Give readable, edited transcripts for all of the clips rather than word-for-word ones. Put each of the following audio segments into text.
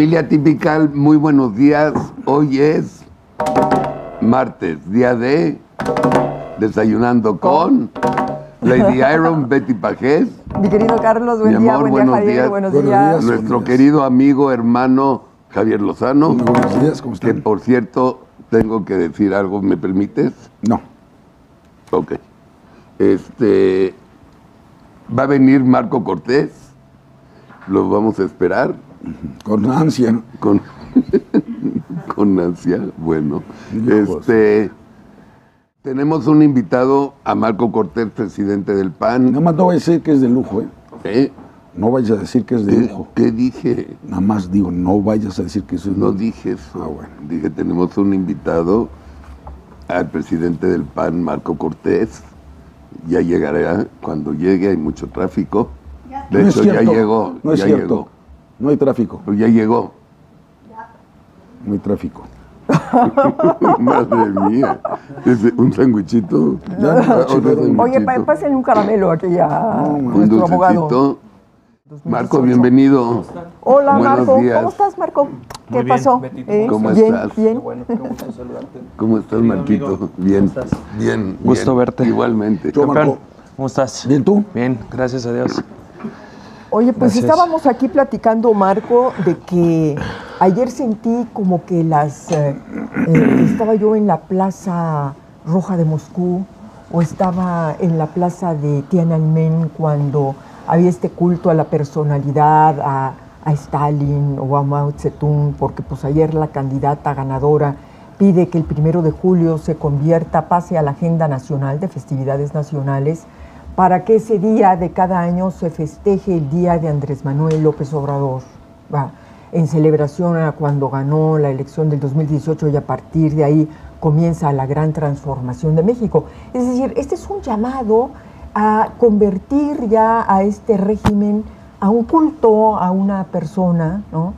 Familia Tipical, muy buenos días. Hoy es martes, día de Desayunando con Lady Iron, Betty Pajés. Mi querido Carlos, buen día, amor, buen día, Javier, buenos días. Nuestro querido amigo, hermano Javier Lozano. Buenos días, ¿cómo están? Que por cierto, tengo que decir algo, ¿me permites? No. Ok. Va a venir Marco Cortés. Lo vamos a esperar. Con ansia, ¿no? Con ansia, bueno. Hijos. Tenemos un invitado a Marco Cortés, presidente del PAN. Nada más no vayas a decir que es de lujo, ¿eh? ¿Eh? No vayas a decir que es de lujo. ¿Qué dije? Nada más digo, no vayas a decir que eso es de No lujo. dije eso. Ah, bueno. Dije, tenemos un invitado al presidente del PAN, Marco Cortés. Ya llegará. Cuando llegue, hay mucho tráfico. De No es hecho, ya cierto. llegó. No es ya cierto. llegó. No hay tráfico. Pues ya llegó. No hay tráfico. Madre mía. ¿Un sándwichito? Oye, pásenle un caramelo aquí a Un nuestro abogado. dulcecito. Marco, bienvenido. Hola, Buenos Marco. días. ¿Cómo estás, Marco? Muy ¿Qué bien, pasó? Betito. ¿Cómo bien, estás? bien. Bueno, qué gusto saludarte. ¿Cómo estás, Querido Marquito? amigo, Bien. ¿cómo estás? Bien. Gusto bien. verte. Igualmente. Yo, Marco. ¿Cómo estás? ¿Bien tú? Bien, gracias a Dios. Oye, pues Gracias. estábamos aquí platicando, Marco, de que ayer sentí como que estaba yo en la Plaza Roja de Moscú o estaba en la Plaza de Tiananmen cuando había este culto a la personalidad, a Stalin o a Mao Zedong, porque pues ayer la candidata ganadora pide que el 1 de julio se pase a la agenda nacional de festividades nacionales para que ese día de cada año se festeje el día de Andrés Manuel López Obrador, en celebración a cuando ganó la elección del 2018 y a partir de ahí comienza la gran transformación de México. Es decir, este es un llamado a convertir ya a este régimen a un culto, a una persona, ¿no?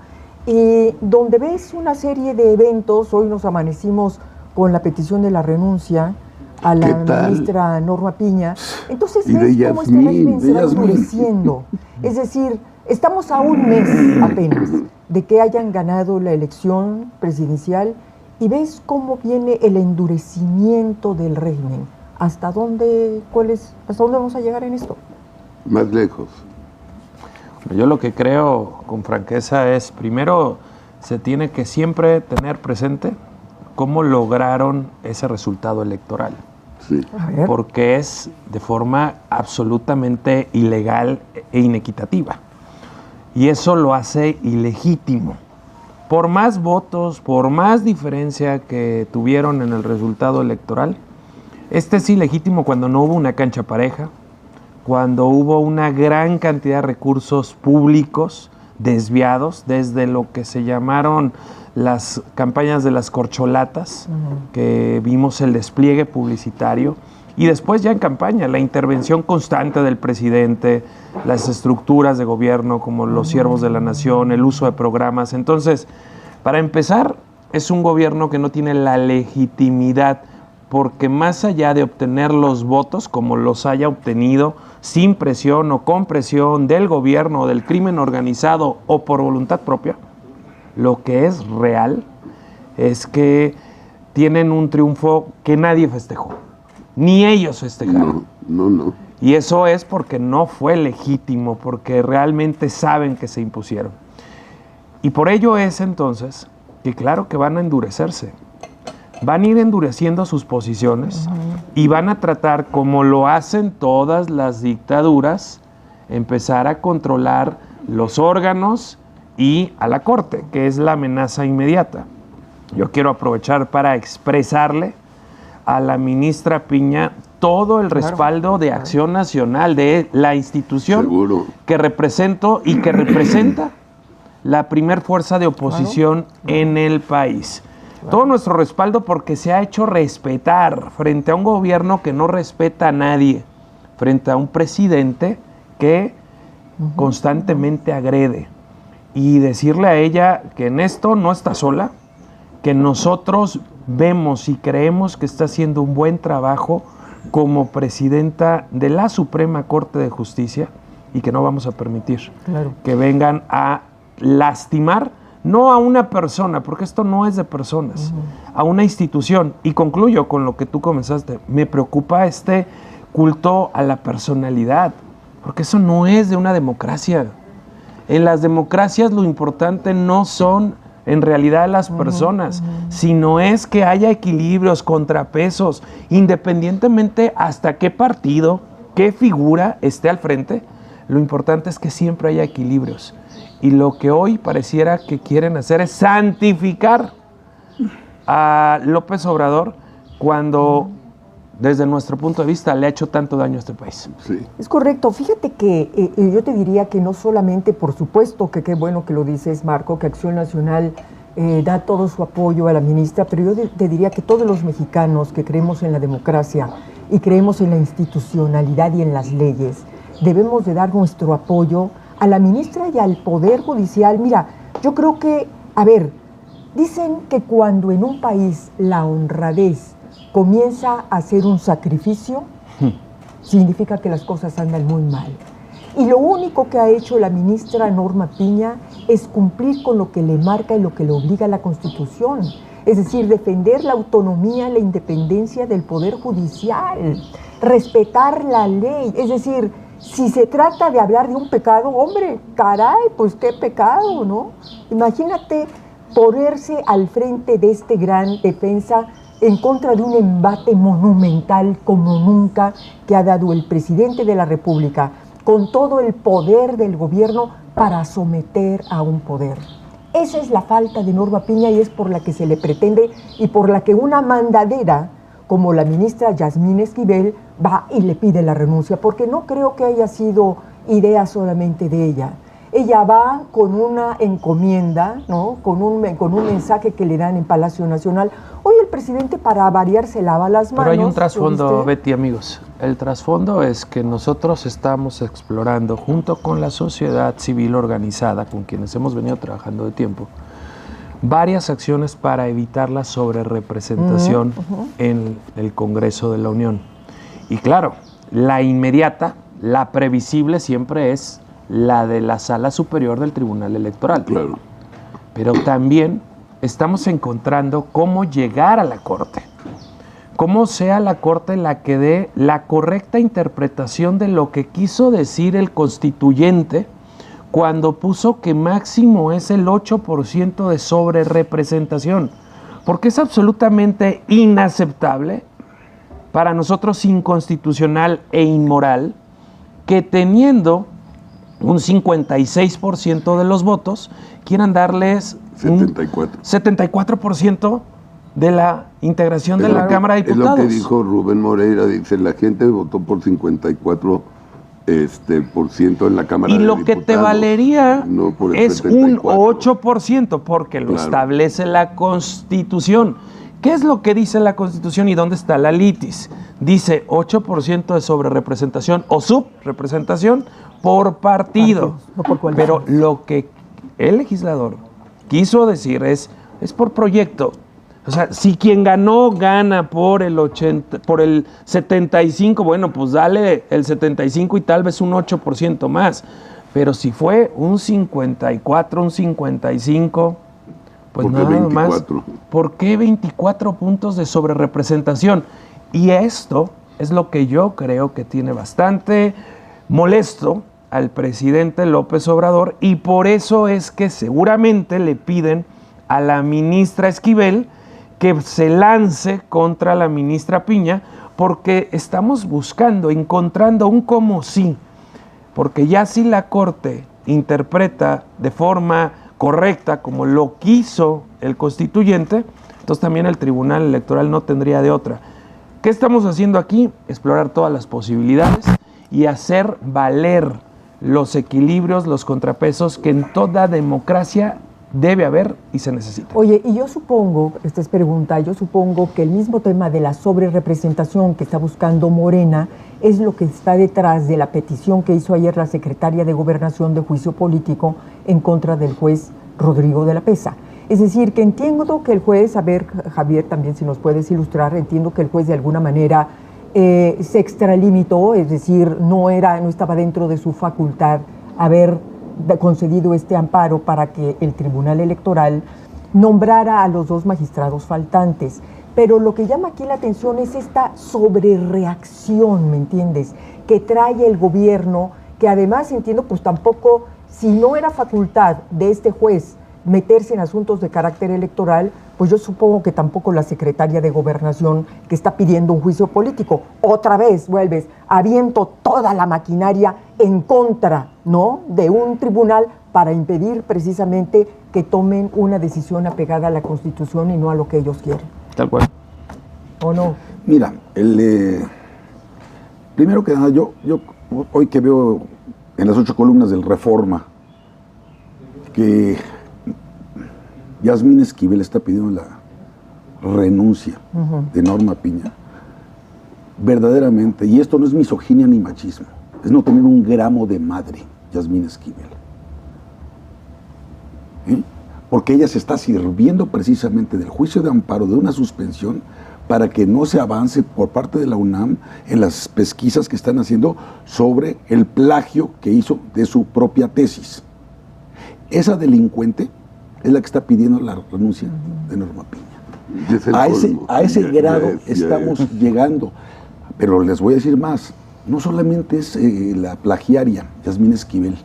Y donde ves una serie de eventos, hoy nos amanecimos con la petición de la renuncia a la ministra Norma Piña, entonces ves cómo este régimen se va endureciendo. Es decir, estamos a un mes apenas de que hayan ganado la elección presidencial y ves cómo viene el endurecimiento del régimen. ¿Hasta dónde vamos a llegar en esto? Más lejos. Yo lo que creo con franqueza es, primero, se tiene que siempre tener presente cómo lograron ese resultado electoral. Sí. A ver. Porque es de forma absolutamente ilegal e inequitativa. Y eso lo hace ilegítimo. Por más votos, por más diferencia que tuvieron en el resultado electoral, este es ilegítimo cuando no hubo una cancha pareja, cuando hubo una gran cantidad de recursos públicos desviados, desde lo que se llamaron las campañas de las corcholatas, que vimos el despliegue publicitario, y después ya en campaña, la intervención constante del presidente, las estructuras de gobierno como los siervos de la nación, el uso de programas. Entonces, para empezar, es un gobierno que no tiene la legitimidad, porque más allá de obtener los votos, como los haya obtenido sin presión o con presión del gobierno, del crimen organizado o por voluntad propia, lo que es real es que tienen un triunfo que nadie festejó, ni ellos festejaron. No. Y eso es porque no fue legítimo, porque realmente saben que se impusieron. Y por ello es entonces que claro que van a endurecerse. Van a ir endureciendo sus posiciones y van a tratar, como lo hacen todas las dictaduras, empezar a controlar los órganos y a la Corte, que es la amenaza inmediata. Yo quiero aprovechar para expresarle a la ministra Piña todo el respaldo de Acción Nacional, de la institución Seguro. que represento y que representa la primer fuerza de oposición en el país. Todo nuestro respaldo porque se ha hecho respetar frente a un gobierno que no respeta a nadie, frente a un presidente que constantemente agrede. Y decirle a ella que en esto no está sola, que nosotros vemos y creemos que está haciendo un buen trabajo como presidenta de la Suprema Corte de Justicia y que no vamos a permitir que vengan a lastimar no a una persona, porque esto no es de personas, a una institución. Y concluyo con lo que tú comenzaste. Me preocupa este culto a la personalidad, porque eso no es de una democracia. En las democracias lo importante no son en realidad las personas, sino es que haya equilibrios, contrapesos, independientemente hasta qué partido, qué figura esté al frente. Lo importante es que siempre haya equilibrios. Y lo que hoy pareciera que quieren hacer es santificar a López Obrador cuando, desde nuestro punto de vista, le ha hecho tanto daño a este país. Sí. Es correcto. Fíjate que yo te diría que no solamente, por supuesto, que qué bueno que lo dices, Marco, que Acción Nacional da todo su apoyo a la ministra, pero yo te diría que todos los mexicanos que creemos en la democracia y creemos en la institucionalidad y en las leyes, debemos de dar nuestro apoyo a la ministra y al Poder Judicial. Mira, yo creo que, a ver, dicen que cuando en un país la honradez comienza a ser un sacrificio, significa que las cosas andan muy mal. Y lo único que ha hecho la ministra Norma Piña es cumplir con lo que le marca y lo que le obliga la Constitución. Es decir, defender la autonomía, la independencia del Poder Judicial, respetar la ley. Es decir, si se trata de hablar de un pecado, hombre, caray, pues qué pecado, ¿no? Imagínate ponerse al frente de este gran defensa en contra de un embate monumental como nunca que ha dado el presidente de la República con todo el poder del gobierno para someter a un poder. Esa es la falta de Norma Piña y es por la que se le pretende y por la que una mandadera como la ministra Yasmín Esquivel va y le pide la renuncia, porque no creo que haya sido idea solamente de ella. Ella va con una encomienda, ¿no? con un mensaje que le dan en Palacio Nacional. Hoy el presidente, para variar, se lava las manos. Pero hay un trasfondo, Betty, amigos. El trasfondo es que nosotros estamos explorando, junto con la sociedad civil organizada, con quienes hemos venido trabajando de tiempo, varias acciones para evitar la sobrerepresentación en el Congreso de la Unión. Y claro, la inmediata, la previsible siempre es la de la Sala Superior del Tribunal Electoral. Claro. Pero también estamos encontrando cómo llegar a la Corte. Cómo sea la Corte la que dé la correcta interpretación de lo que quiso decir el constituyente cuando puso que máximo es el 8% de sobrerepresentación. Porque es absolutamente inaceptable, para nosotros inconstitucional e inmoral, que teniendo un 56% de los votos, quieran darles 74. 74% de la integración de la Cámara de Diputados. Es lo que dijo Rubén Moreira, dice, la gente votó por 54% en la Cámara de Diputados. Y lo que te valería no por el es 74. un 8%, porque lo establece la Constitución. ¿Qué es lo que dice la Constitución y dónde está la litis? Dice 8% de sobrerepresentación o subrepresentación por partido. No por coalición. Pero lo que el legislador quiso decir es por proyecto. O sea, si quien ganó gana por el 75, bueno, pues dale el 75 y tal vez un 8% más. Pero si fue un 54, un 55, pues ¿por qué nada 24? más. ¿Por qué 24 puntos de sobrerepresentación? Y esto es lo que yo creo que tiene bastante molesto al presidente López Obrador, y por eso es que seguramente le piden a la ministra Esquivel que se lance contra la ministra Piña, porque estamos buscando, encontrando un como sí, porque ya si la Corte interpreta de forma correcta como lo quiso el constituyente, entonces también el Tribunal Electoral no tendría de otra. ¿Qué estamos haciendo aquí? Explorar todas las posibilidades y hacer valer los equilibrios, los contrapesos que en toda democracia debe haber y se necesita. Oye, y yo supongo, esta es pregunta, yo supongo que el mismo tema de la sobrerepresentación que está buscando Morena es lo que está detrás de la petición que hizo ayer la secretaria de Gobernación de juicio político en contra del juez Rodrigo de la Pesa. Es decir, que entiendo que el juez, a ver, Javier, también si nos puedes ilustrar, entiendo que el juez de alguna manera se extralimitó, es decir, no estaba dentro de su facultad haber concedido este amparo para que el Tribunal Electoral nombrara a los 2 magistrados faltantes. Pero lo que llama aquí la atención es esta sobrereacción, ¿me entiendes?, que trae el gobierno, que además entiendo, pues tampoco, si no era facultad de este juez meterse en asuntos de carácter electoral, pues yo supongo que tampoco la secretaria de Gobernación, que está pidiendo un juicio político. Otra vez vuelves, aviento toda la maquinaria en contra, ¿no?, de un tribunal para impedir precisamente que tomen una decisión apegada a la Constitución y no a lo que ellos quieren. Tal cual. ¿O no? Mira, primero que nada, yo hoy que veo en las 8 columnas del Reforma que Yasmín Esquivel está pidiendo la renuncia de Norma Piña, verdaderamente, y esto no es misoginia ni machismo, es no tener un gramo de madre, Yasmín Esquivel. Porque ella se está sirviendo precisamente del juicio de amparo, de una suspensión, para que no se avance por parte de la UNAM en las pesquisas que están haciendo sobre el plagio que hizo de su propia tesis. Esa delincuente es la que está pidiendo la renuncia de Norma Piña. A ese grado estamos llegando. Pero les voy a decir más, no solamente es la plagiaria, Yasmín Esquivel,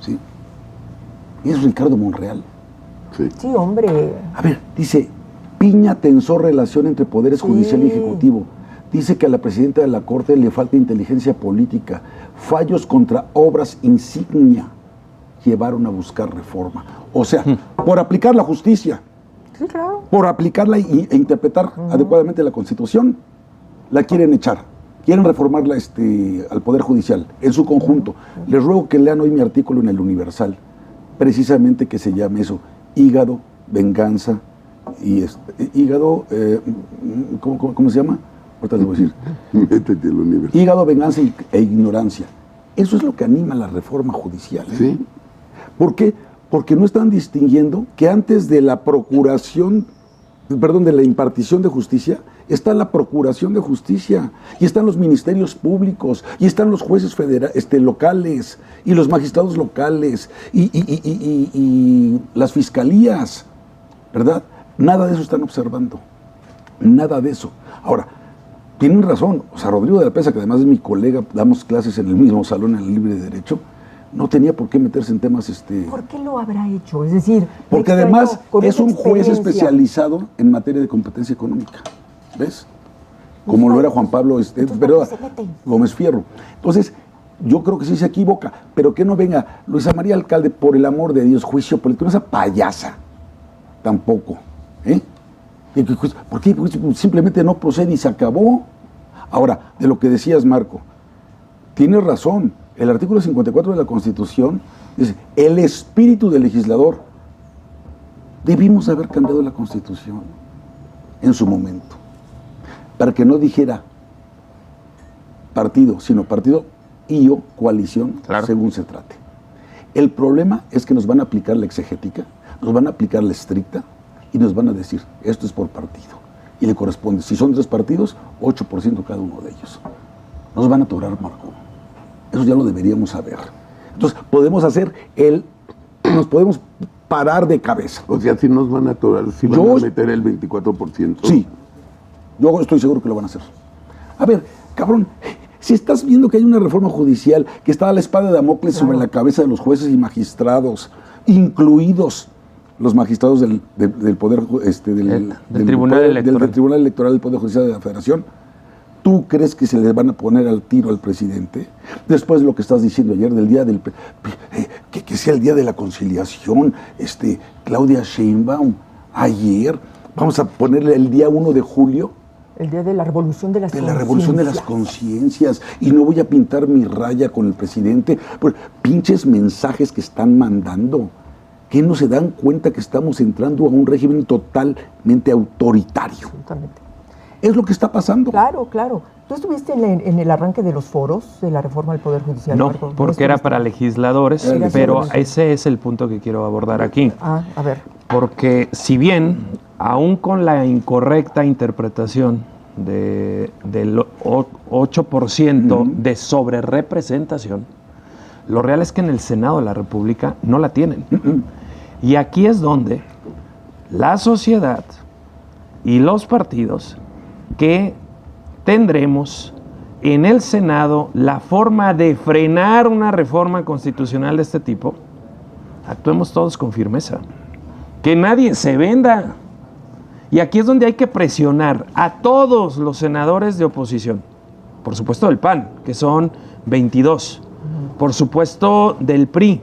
¿sí? Es Ricardo Monreal. Sí, hombre. A ver, dice, Piña tensó relación entre poderes judicial y ejecutivo. Dice que a la presidenta de la Corte le falta inteligencia política. Fallos contra obras insignia llevaron a buscar reforma. O sea, por aplicar la justicia, Sí, claro. por aplicarla e interpretar adecuadamente la Constitución, la quieren echar. Quieren reformarla al Poder Judicial en su conjunto. Les ruego que lean hoy mi artículo en el Universal, precisamente que se llame eso, hígado, venganza y hígado, ¿cómo se llama? Ahorita les voy a decir. Hígado, venganza e ignorancia. Eso es lo que anima la reforma judicial. Sí. ¿Por qué? Porque no están distinguiendo que antes de la de la impartición de justicia, está la procuración de justicia, y están los ministerios públicos, y están los jueces locales, y los magistrados locales, y las fiscalías, ¿verdad? Nada de eso están observando, nada de eso. Ahora, tienen razón, o sea, Rodrigo de la Pesa, que además es mi colega, damos clases en el mismo salón en el Libre Derecho, no tenía por qué meterse en temas ¿Por qué lo habrá hecho? Es decir, porque además con es esa un juez experiencia. especializado en materia de competencia económica, ¿ves? Como lo era Juan Pablo Gómez Fierro. Entonces, yo creo que sí se equivoca, pero que no venga Luisa María Alcalde, por el amor de Dios, juicio político, no esa payasa, tampoco, ¿Por qué? Porque simplemente no procede y se acabó. Ahora, de lo que decías, Marco, tienes razón. El artículo 54 de la Constitución dice, el espíritu del legislador. Debimos haber cambiado la Constitución en su momento, para que no dijera partido, sino partido y o coalición, claro, según se trate. El problema es que nos van a aplicar la exegética, nos van a aplicar la estricta y nos van a decir, esto es por partido. Y le corresponde, si son 3 partidos, 8% cada uno de ellos. Nos van a atorar, Marco. Eso ya lo deberíamos saber. Entonces, nos podemos parar de cabeza. O sea, si nos van a atorar, si van a meter el 24%. Sí, yo estoy seguro que lo van a hacer. A ver, cabrón, si estás viendo que hay una reforma judicial que está la espada de Damocles sobre la cabeza de los jueces y magistrados, incluidos los magistrados del Poder del Tribunal Electoral del Poder Judicial de la Federación, ¿tú crees que se le van a poner al tiro al presidente? Después de lo que estás diciendo ayer del día que sea el día de la conciliación, Claudia Sheinbaum, ayer, vamos a ponerle el día 1 de julio. El día de la revolución de las conciencias. De la revolución de las conciencias. Y no voy a pintar mi raya con el presidente. Por pinches mensajes que están mandando. Que no se dan cuenta que estamos entrando a un régimen totalmente autoritario. Absolutamente. Es lo que está pasando. Claro, claro. ¿Tú estuviste en el arranque de los foros de la reforma del Poder Judicial? No, Marco? porque era para legisladores, pero ese es el punto que quiero abordar aquí. A ver. Porque si bien, aún con la incorrecta interpretación del 8% de sobrerepresentación, Lo real es que en el Senado de la República no la tienen. Y aquí es donde la sociedad y los partidos que tendremos en el Senado la forma de frenar una reforma constitucional de este tipo, actuemos todos con firmeza. Que nadie se venda. Y aquí es donde hay que presionar a todos los senadores de oposición. Por supuesto del PAN, que son 22. Por supuesto del PRI,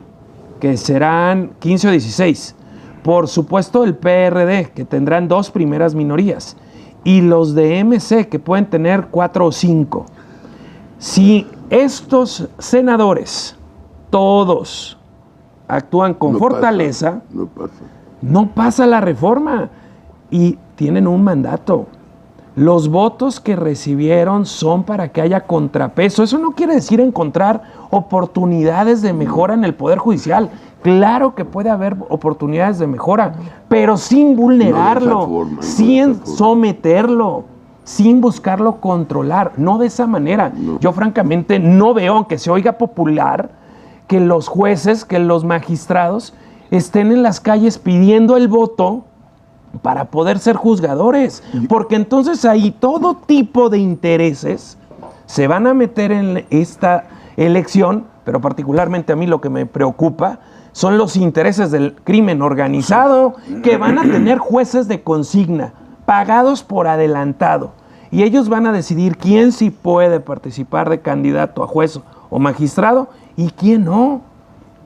que serán 15 o 16. Por supuesto del PRD, que tendrán 2 primeras minorías. Y los de MC, que pueden tener 4 o 5. Si estos senadores, todos, actúan con fortaleza, no pasa la reforma. Y tienen un mandato. Los votos que recibieron son para que haya contrapeso. Eso no quiere decir encontrar oportunidades de mejora en el Poder Judicial. Claro que puede haber oportunidades de mejora, pero sin vulnerarlo, sin someterlo, sin buscarlo controlar. No de esa manera. No. Yo francamente no veo, aunque se oiga popular, que los jueces, que los magistrados estén en las calles pidiendo el voto para poder ser juzgadores, porque entonces ahí todo tipo de intereses se van a meter en esta elección, pero particularmente a mí lo que me preocupa son los intereses del crimen organizado, que van a tener jueces de consigna, pagados por adelantado, y ellos van a decidir quién sí puede participar de candidato a juez o magistrado y quién no,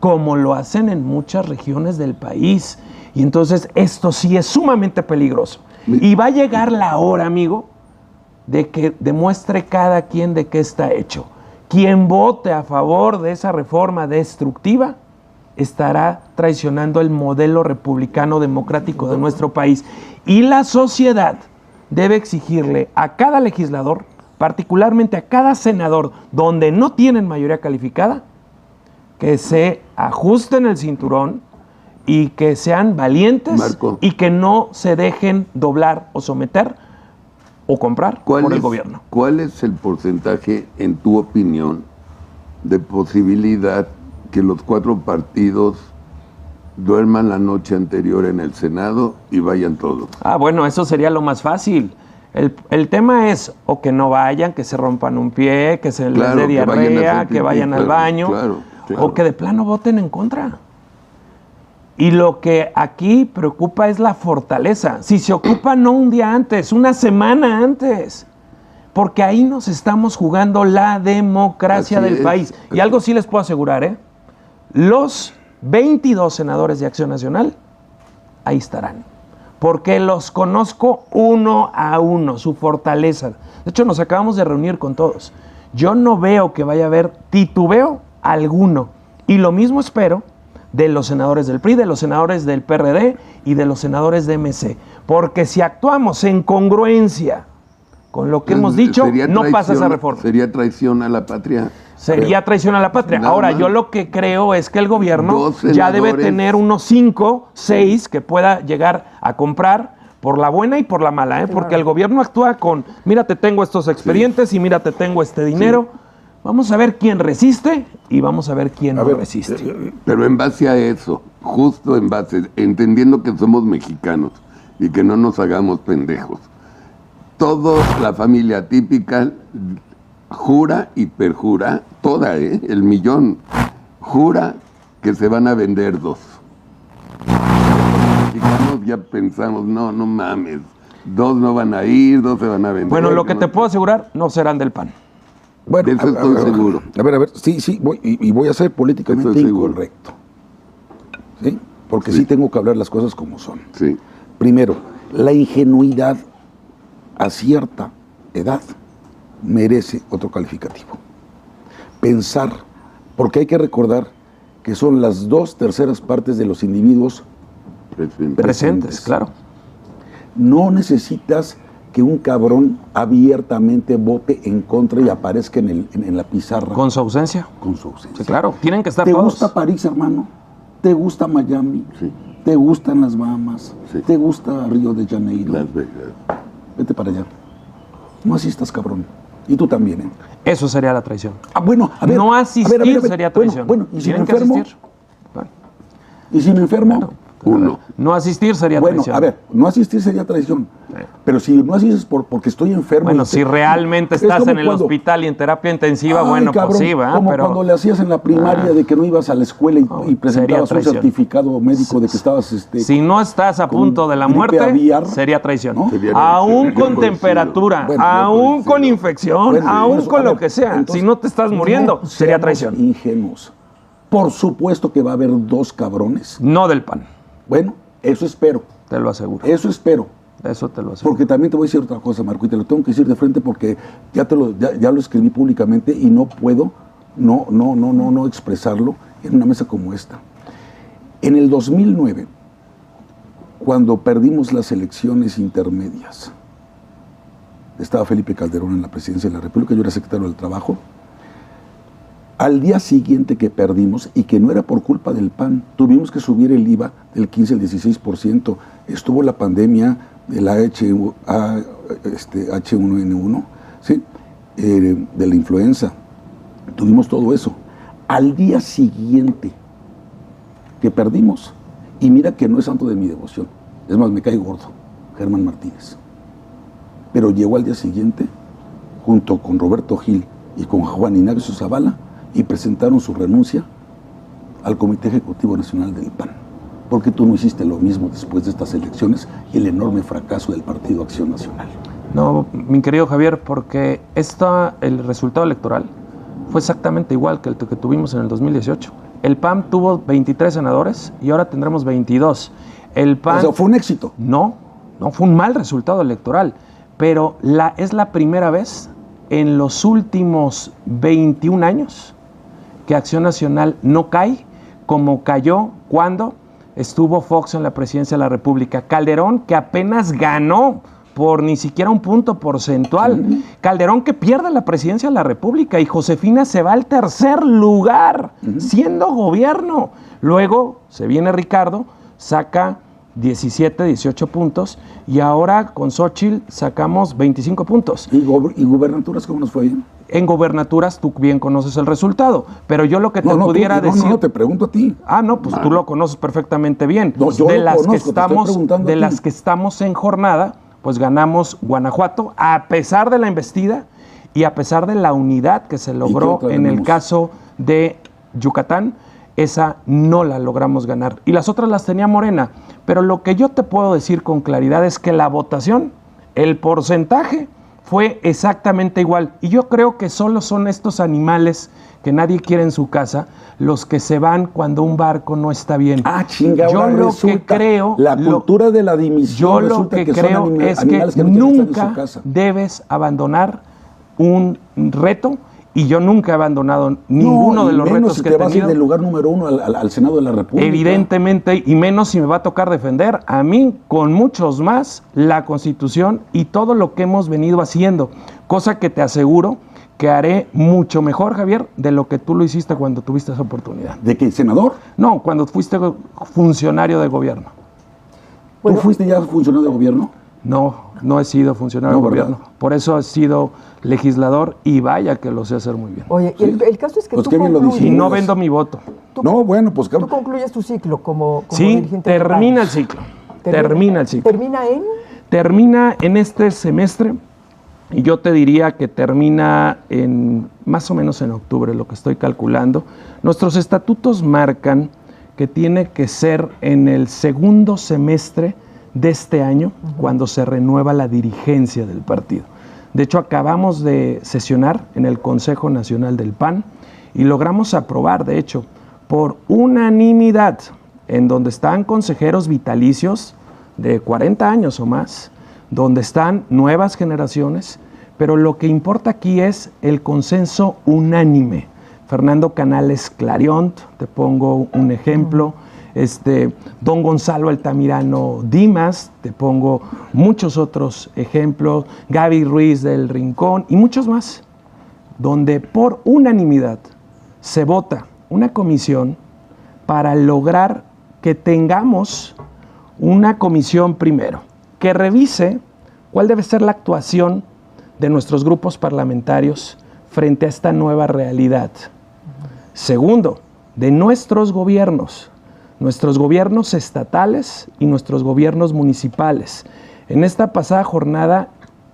como lo hacen en muchas regiones del país. Y entonces esto sí es sumamente peligroso. Y va a llegar la hora, amigo, de que demuestre cada quien de qué está hecho. Quien vote a favor de esa reforma destructiva estará traicionando el modelo republicano democrático de nuestro país. Y la sociedad debe exigirle a cada legislador, particularmente a cada senador, donde no tienen mayoría calificada, que se ajusten el cinturón y que sean valientes, Marco, y que no se dejen doblar o someter o comprar por el gobierno. ¿Cuál es el porcentaje, en tu opinión, de posibilidad que los 4 partidos duerman la noche anterior en el Senado y vayan todos? Bueno, eso sería lo más fácil. El tema es o que no vayan, que se rompan un pie, que se les dé diarrea, que vayan al baño, o que de plano voten en contra. Y lo que aquí preocupa es la fortaleza. Si se ocupa no un día antes, una semana antes. Porque ahí nos estamos jugando la democracia del país. Y algo sí les puedo asegurar, los 22 senadores de Acción Nacional, ahí estarán. Porque los conozco uno a uno, su fortaleza. De hecho, nos acabamos de reunir con todos. Yo no veo que vaya a haber titubeo alguno. Y lo mismo espero de los senadores del PRI, de los senadores del PRD y de los senadores de MC. Porque si actuamos en congruencia con lo que hemos dicho, no pasa esa reforma. ¿Sería traición a la patria? Sería traición a la patria. Ahora, yo lo que creo es que el gobierno ya debe tener unos 5, 6 que pueda llegar a comprar por la buena y por la mala, porque el gobierno actúa con, mira, te tengo estos expedientes y mira, te tengo este dinero. Vamos a ver quién resiste y vamos a ver quién no resiste. Pero en base a eso, justo en base, entendiendo que somos mexicanos y que no nos hagamos pendejos, toda la familia típica jura y perjura, toda, el millón, jura que se van a vender 2. Los mexicanos ya pensamos, no mames, 2 no van a ir, 2 se van a vender. Bueno, lo que te puedo asegurar, no serán del PAN. Bueno, de eso estoy seguro. A ver, sí, voy a ser políticamente incorrecto. ¿Sí? Porque sí tengo que hablar las cosas como son. Sí. Primero, la ingenuidad a cierta edad merece otro calificativo. Pensar, porque hay que recordar que son las 2/3 partes de los individuos presentes. Claro. No necesitas que un cabrón abiertamente vote en contra y aparezca en la pizarra. ¿Con su ausencia? Con su ausencia. Sí, claro, tienen que estar todos. ¿Te todos. gusta París, hermano? ¿Te gusta Miami? Sí. ¿Te gustan las Bahamas? Sí. ¿Te gusta Río de Janeiro? Las Vegas. Vete para allá. No asistas, cabrón. Y tú también, ¿eh? Eso sería la traición. Bueno, a ver. No asistir a ver. sería traición. Bueno, ¿y si me ¿Tienen que enfermo? asistir? Bueno. ¿Y si me enfermo? Uno. No asistir sería Bueno, traición. a ver, no asistir sería traición. Pero si no asistes porque estoy enfermo. Bueno, y si realmente es estás como en el cuando- hospital y en terapia intensiva, Ay, bueno, cabrón, pues sí, ¿verdad? como Pero cuando le hacías en la primaria de que no ibas a la escuela y sería presentabas un traición. certificado médico de que estabas si no estás a con punto de la gripe muerte, aviar, sería traición. ¿no? Sería Aún traición. con Yo coincido. temperatura, Bueno, yo aún coincido. con infección, Bueno, aún eso, con a lo ver, que sea. entonces, Si no te estás muriendo, no sería seamos traición. Ingenuos. Por supuesto que va a haber dos cabrones. No del PAN, Bueno, eso espero. te lo aseguro. Eso espero. Eso te lo aseguro. Porque también te voy a decir otra cosa, Marco, y te lo tengo que decir de frente porque ya lo escribí públicamente y no puedo no expresarlo en una mesa como esta. En el 2009, cuando perdimos las elecciones intermedias, estaba Felipe Calderón en la presidencia de la República, yo era secretario del Trabajo. Al día siguiente que perdimos, y que no era por culpa del PAN, tuvimos que subir el IVA del 15 al 16%. Estuvo la pandemia de la H1N1, ¿sí? De la influenza. Tuvimos todo eso. Al día siguiente que perdimos, y mira que no es santo de mi devoción, es más, me cae gordo, Germán Martínez. Pero llegó al día siguiente, junto con Roberto Gil y con Juan Ignacio Zavala, y presentaron su renuncia al Comité Ejecutivo Nacional del PAN. ¿Por qué tú no hiciste lo mismo después de estas elecciones y el enorme fracaso del Partido Acción Nacional? No, mi querido Javier, porque el resultado electoral fue exactamente igual que el que tuvimos en el 2018. El PAN tuvo 23 senadores y ahora tendremos 22. El PAN... O sea, fue un éxito. No fue un mal resultado electoral, pero es la primera vez en los últimos 21 años que Acción Nacional no cae como cayó cuando estuvo Fox en la presidencia de la República. Calderón, que apenas ganó por ni siquiera un punto porcentual. Calderón, que pierde la presidencia de la República, y Josefina se va al tercer lugar, siendo gobierno. Luego se viene Ricardo, saca 17, 18 puntos, y ahora con Xóchitl sacamos 25 puntos. ¿Y gubernaturas cómo nos fue bien? En gobernaturas tú bien conoces el resultado, pero yo lo que te pudiera decir... No, te pregunto a ti. Pues tú lo conoces perfectamente bien. No, yo de lo las conozco, que te estoy estamos, preguntando de a ti. las que estamos en jornada, pues ganamos Guanajuato, a pesar de la embestida y a pesar de la unidad que se logró otra en el ganamos? caso de Yucatán. Esa no la logramos ganar. Y las otras las tenía Morena. Pero lo que yo te puedo decir con claridad es que la votación, el porcentaje, fue exactamente igual. Y yo creo que solo son estos animales que nadie quiere en su casa los que se van cuando un barco no está bien. Chinga, yo ahora lo resulta, que creo... la cultura de la dimisión Yo lo resulta que son creo es que animales no quieren estar en nunca su casa. debes abandonar un reto. Y yo nunca he abandonado ninguno de los menos retos si que te he vas a ir tenido. del lugar número 1 al Senado de la República. Evidentemente, y menos si me va a tocar defender a mí, con muchos más, la Constitución y todo lo que hemos venido haciendo. Cosa que te aseguro que haré mucho mejor, Javier, de lo que tú lo hiciste cuando tuviste esa oportunidad. ¿De qué? ¿Senador? No, cuando fuiste funcionario de gobierno. Bueno, ¿Tú fuiste ya funcionario de gobierno? No he sido funcionario No, de ¿verdad? gobierno. Por eso he sido legislador y vaya que lo sé hacer muy bien. Oye, Sí. el caso es que Pues tú qué bien lo concluyes, Y no disimulas. vendo mi voto. No, bueno, pues tú cabrón. concluyes tu ciclo como Sí, dirigente del termina PAN. el ciclo. Termina el ciclo. ¿Termina en? Termina en este semestre, y yo te diría que termina en más o menos en octubre, lo que estoy calculando. Nuestros estatutos marcan que tiene que ser en el segundo semestre de este año, cuando se renueva la dirigencia del partido. De hecho, acabamos de sesionar en el Consejo Nacional del PAN y logramos aprobar, de hecho, por unanimidad, en donde están consejeros vitalicios de 40 años o más, donde están nuevas generaciones, pero lo que importa aquí es el consenso unánime. Fernando Canales Clariont, te pongo un ejemplo, don Gonzalo Altamirano Dimas, te pongo muchos otros ejemplos, Gaby Ruiz del Rincón y muchos más, donde por unanimidad se vota una comisión para lograr que tengamos una comisión primero, que revise cuál debe ser la actuación de nuestros grupos parlamentarios frente a esta nueva realidad. Segundo, de nuestros gobiernos estatales y nuestros gobiernos municipales. En esta pasada jornada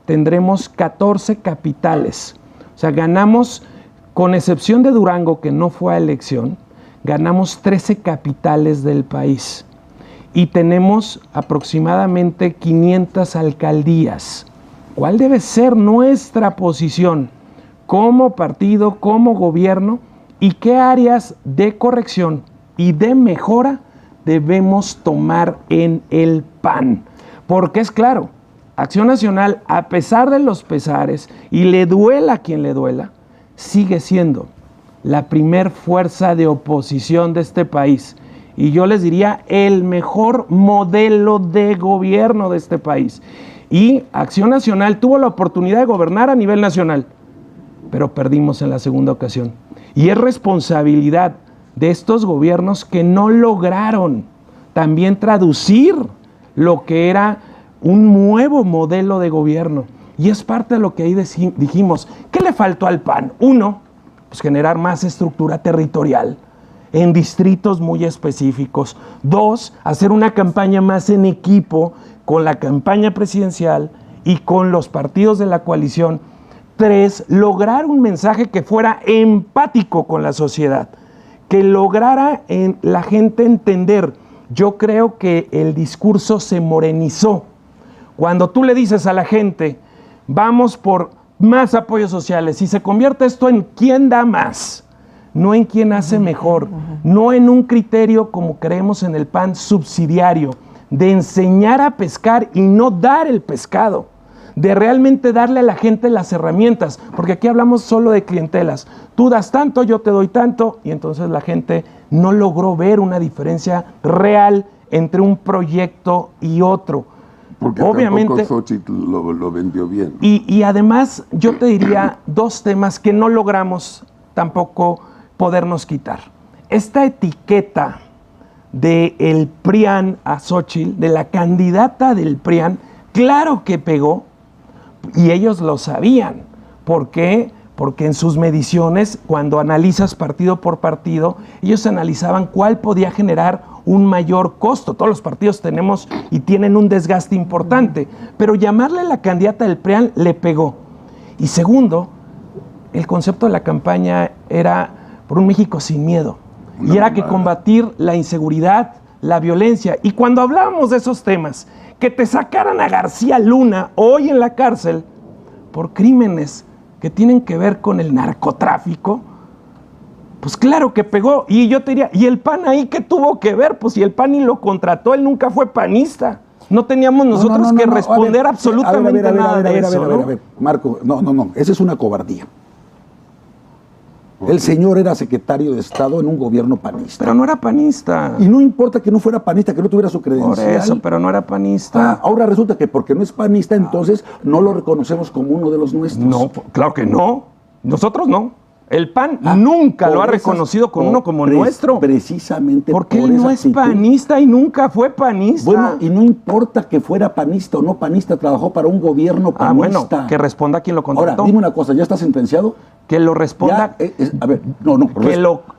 tendremos 14 capitales. O sea, ganamos, con excepción de Durango, que no fue a elección, ganamos 13 capitales del país. Y tenemos aproximadamente 500 alcaldías. ¿Cuál debe ser nuestra posición como partido, como gobierno? ¿Y qué áreas de corrección y de mejora debemos tomar en el PAN? Porque es claro, Acción Nacional, a pesar de los pesares, y le duela a quien le duela, sigue siendo la primer fuerza de oposición de este país. Y yo les diría, el mejor modelo de gobierno de este país. Y Acción Nacional tuvo la oportunidad de gobernar a nivel nacional, pero perdimos en la segunda ocasión. Y es responsabilidad de estos gobiernos que no lograron también traducir lo que era un nuevo modelo de gobierno. Y es parte de lo que ahí dijimos. ¿Qué le faltó al PAN? Uno, pues generar más estructura territorial en distritos muy específicos. Dos, hacer una campaña más en equipo con la campaña presidencial y con los partidos de la coalición. Tres, lograr un mensaje que fuera empático con la sociedad, que lograra en la gente entender. Yo creo que el discurso se morenizó. Cuando tú le dices a la gente, vamos por más apoyos sociales, y se convierte esto en quién da más, no en quién hace mejor, no en un criterio, como creemos en el PAN, subsidiario, de enseñar a pescar y no dar el pescado, de realmente darle a la gente las herramientas, porque aquí hablamos solo de clientelas. Tú das tanto, yo te doy tanto, y entonces la gente no logró ver una diferencia real entre un proyecto y otro. Porque obviamente tampoco Xochitl lo vendió bien. Y además yo te diría dos temas que no logramos tampoco podernos quitar. Esta etiqueta del PRIAN a Xochitl, de la candidata del PRIAN, claro que pegó, y ellos lo sabían. ¿Por qué? Porque en sus mediciones, cuando analizas partido por partido, ellos analizaban cuál podía generar un mayor costo. Todos los partidos tenemos y tienen un desgaste importante, pero llamarle a la candidata del PRIAN le pegó. Y segundo, el concepto de la campaña era por un México sin miedo, y era que combatir la inseguridad, la violencia. Y cuando hablábamos de esos temas, que te sacaran a García Luna hoy en la cárcel por crímenes que tienen que ver con el narcotráfico, pues claro que pegó. Y yo te diría, ¿y el PAN ahí qué tuvo que ver? Pues si el PAN ni lo contrató, él nunca fue panista. No teníamos nosotros que responder absolutamente nada de eso. A ver, Marco, no, esa es una cobardía. El señor era secretario de Estado en un gobierno panista. Pero no era panista. Y no importa que no fuera panista, que no tuviera su credencial. Por eso, pero no era panista. Ahora resulta que porque no es panista, entonces no lo reconocemos como uno de los nuestros. No, claro que no. Nosotros no. El PAN nunca lo ha reconocido con uno como nuestro. Precisamente porque él no es panista y nunca fue panista. Bueno, y no importa que fuera panista o no panista, trabajó para un gobierno panista. Bueno, que responda quien lo contrató. Ahora, dime una cosa, ¿ya está sentenciado? Que lo responda. A ver,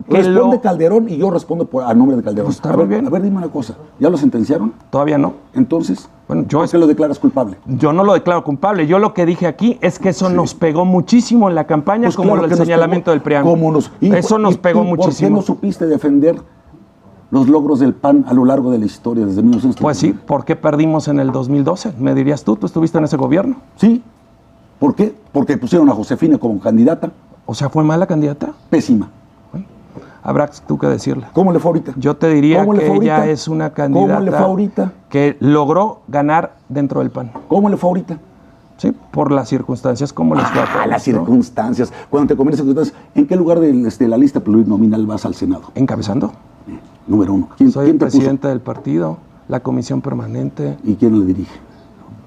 responde Calderón y yo respondo a nombre de Calderón. Pues bien. A ver, dime una cosa, ¿ya lo sentenciaron? Todavía no. Entonces, bueno, ¿por qué lo declaras culpable? Yo no lo declaro culpable. Yo lo que dije aquí es que eso nos pegó muchísimo en la campaña, pues como el señalamiento del PRIAN. Eso nos pegó muchísimo. ¿Por qué no supiste defender los logros del PAN a lo largo de la historia desde 1930? Pues sí, ¿por qué perdimos en el 2012? Me dirías tú estuviste en ese gobierno. Sí. ¿Por qué? Porque pusieron a Josefina como candidata. O sea, ¿fue mala candidata? Pésima. Bueno, habrá tú que decirle. ¿Cómo le fue ahorita? Yo te diría que ella es una candidata. ¿Cómo le fue ahorita? Que logró ganar dentro del PAN. ¿Cómo le fue ahorita? Sí, por las circunstancias, ¿cómo les fue a todos? Las circunstancias. Cuando te convienes circunstancias, ¿en qué lugar de la lista plurinominal vas al Senado? Encabezando. Número uno. Soy el presidente del partido, la comisión permanente. ¿Y quién le dirige?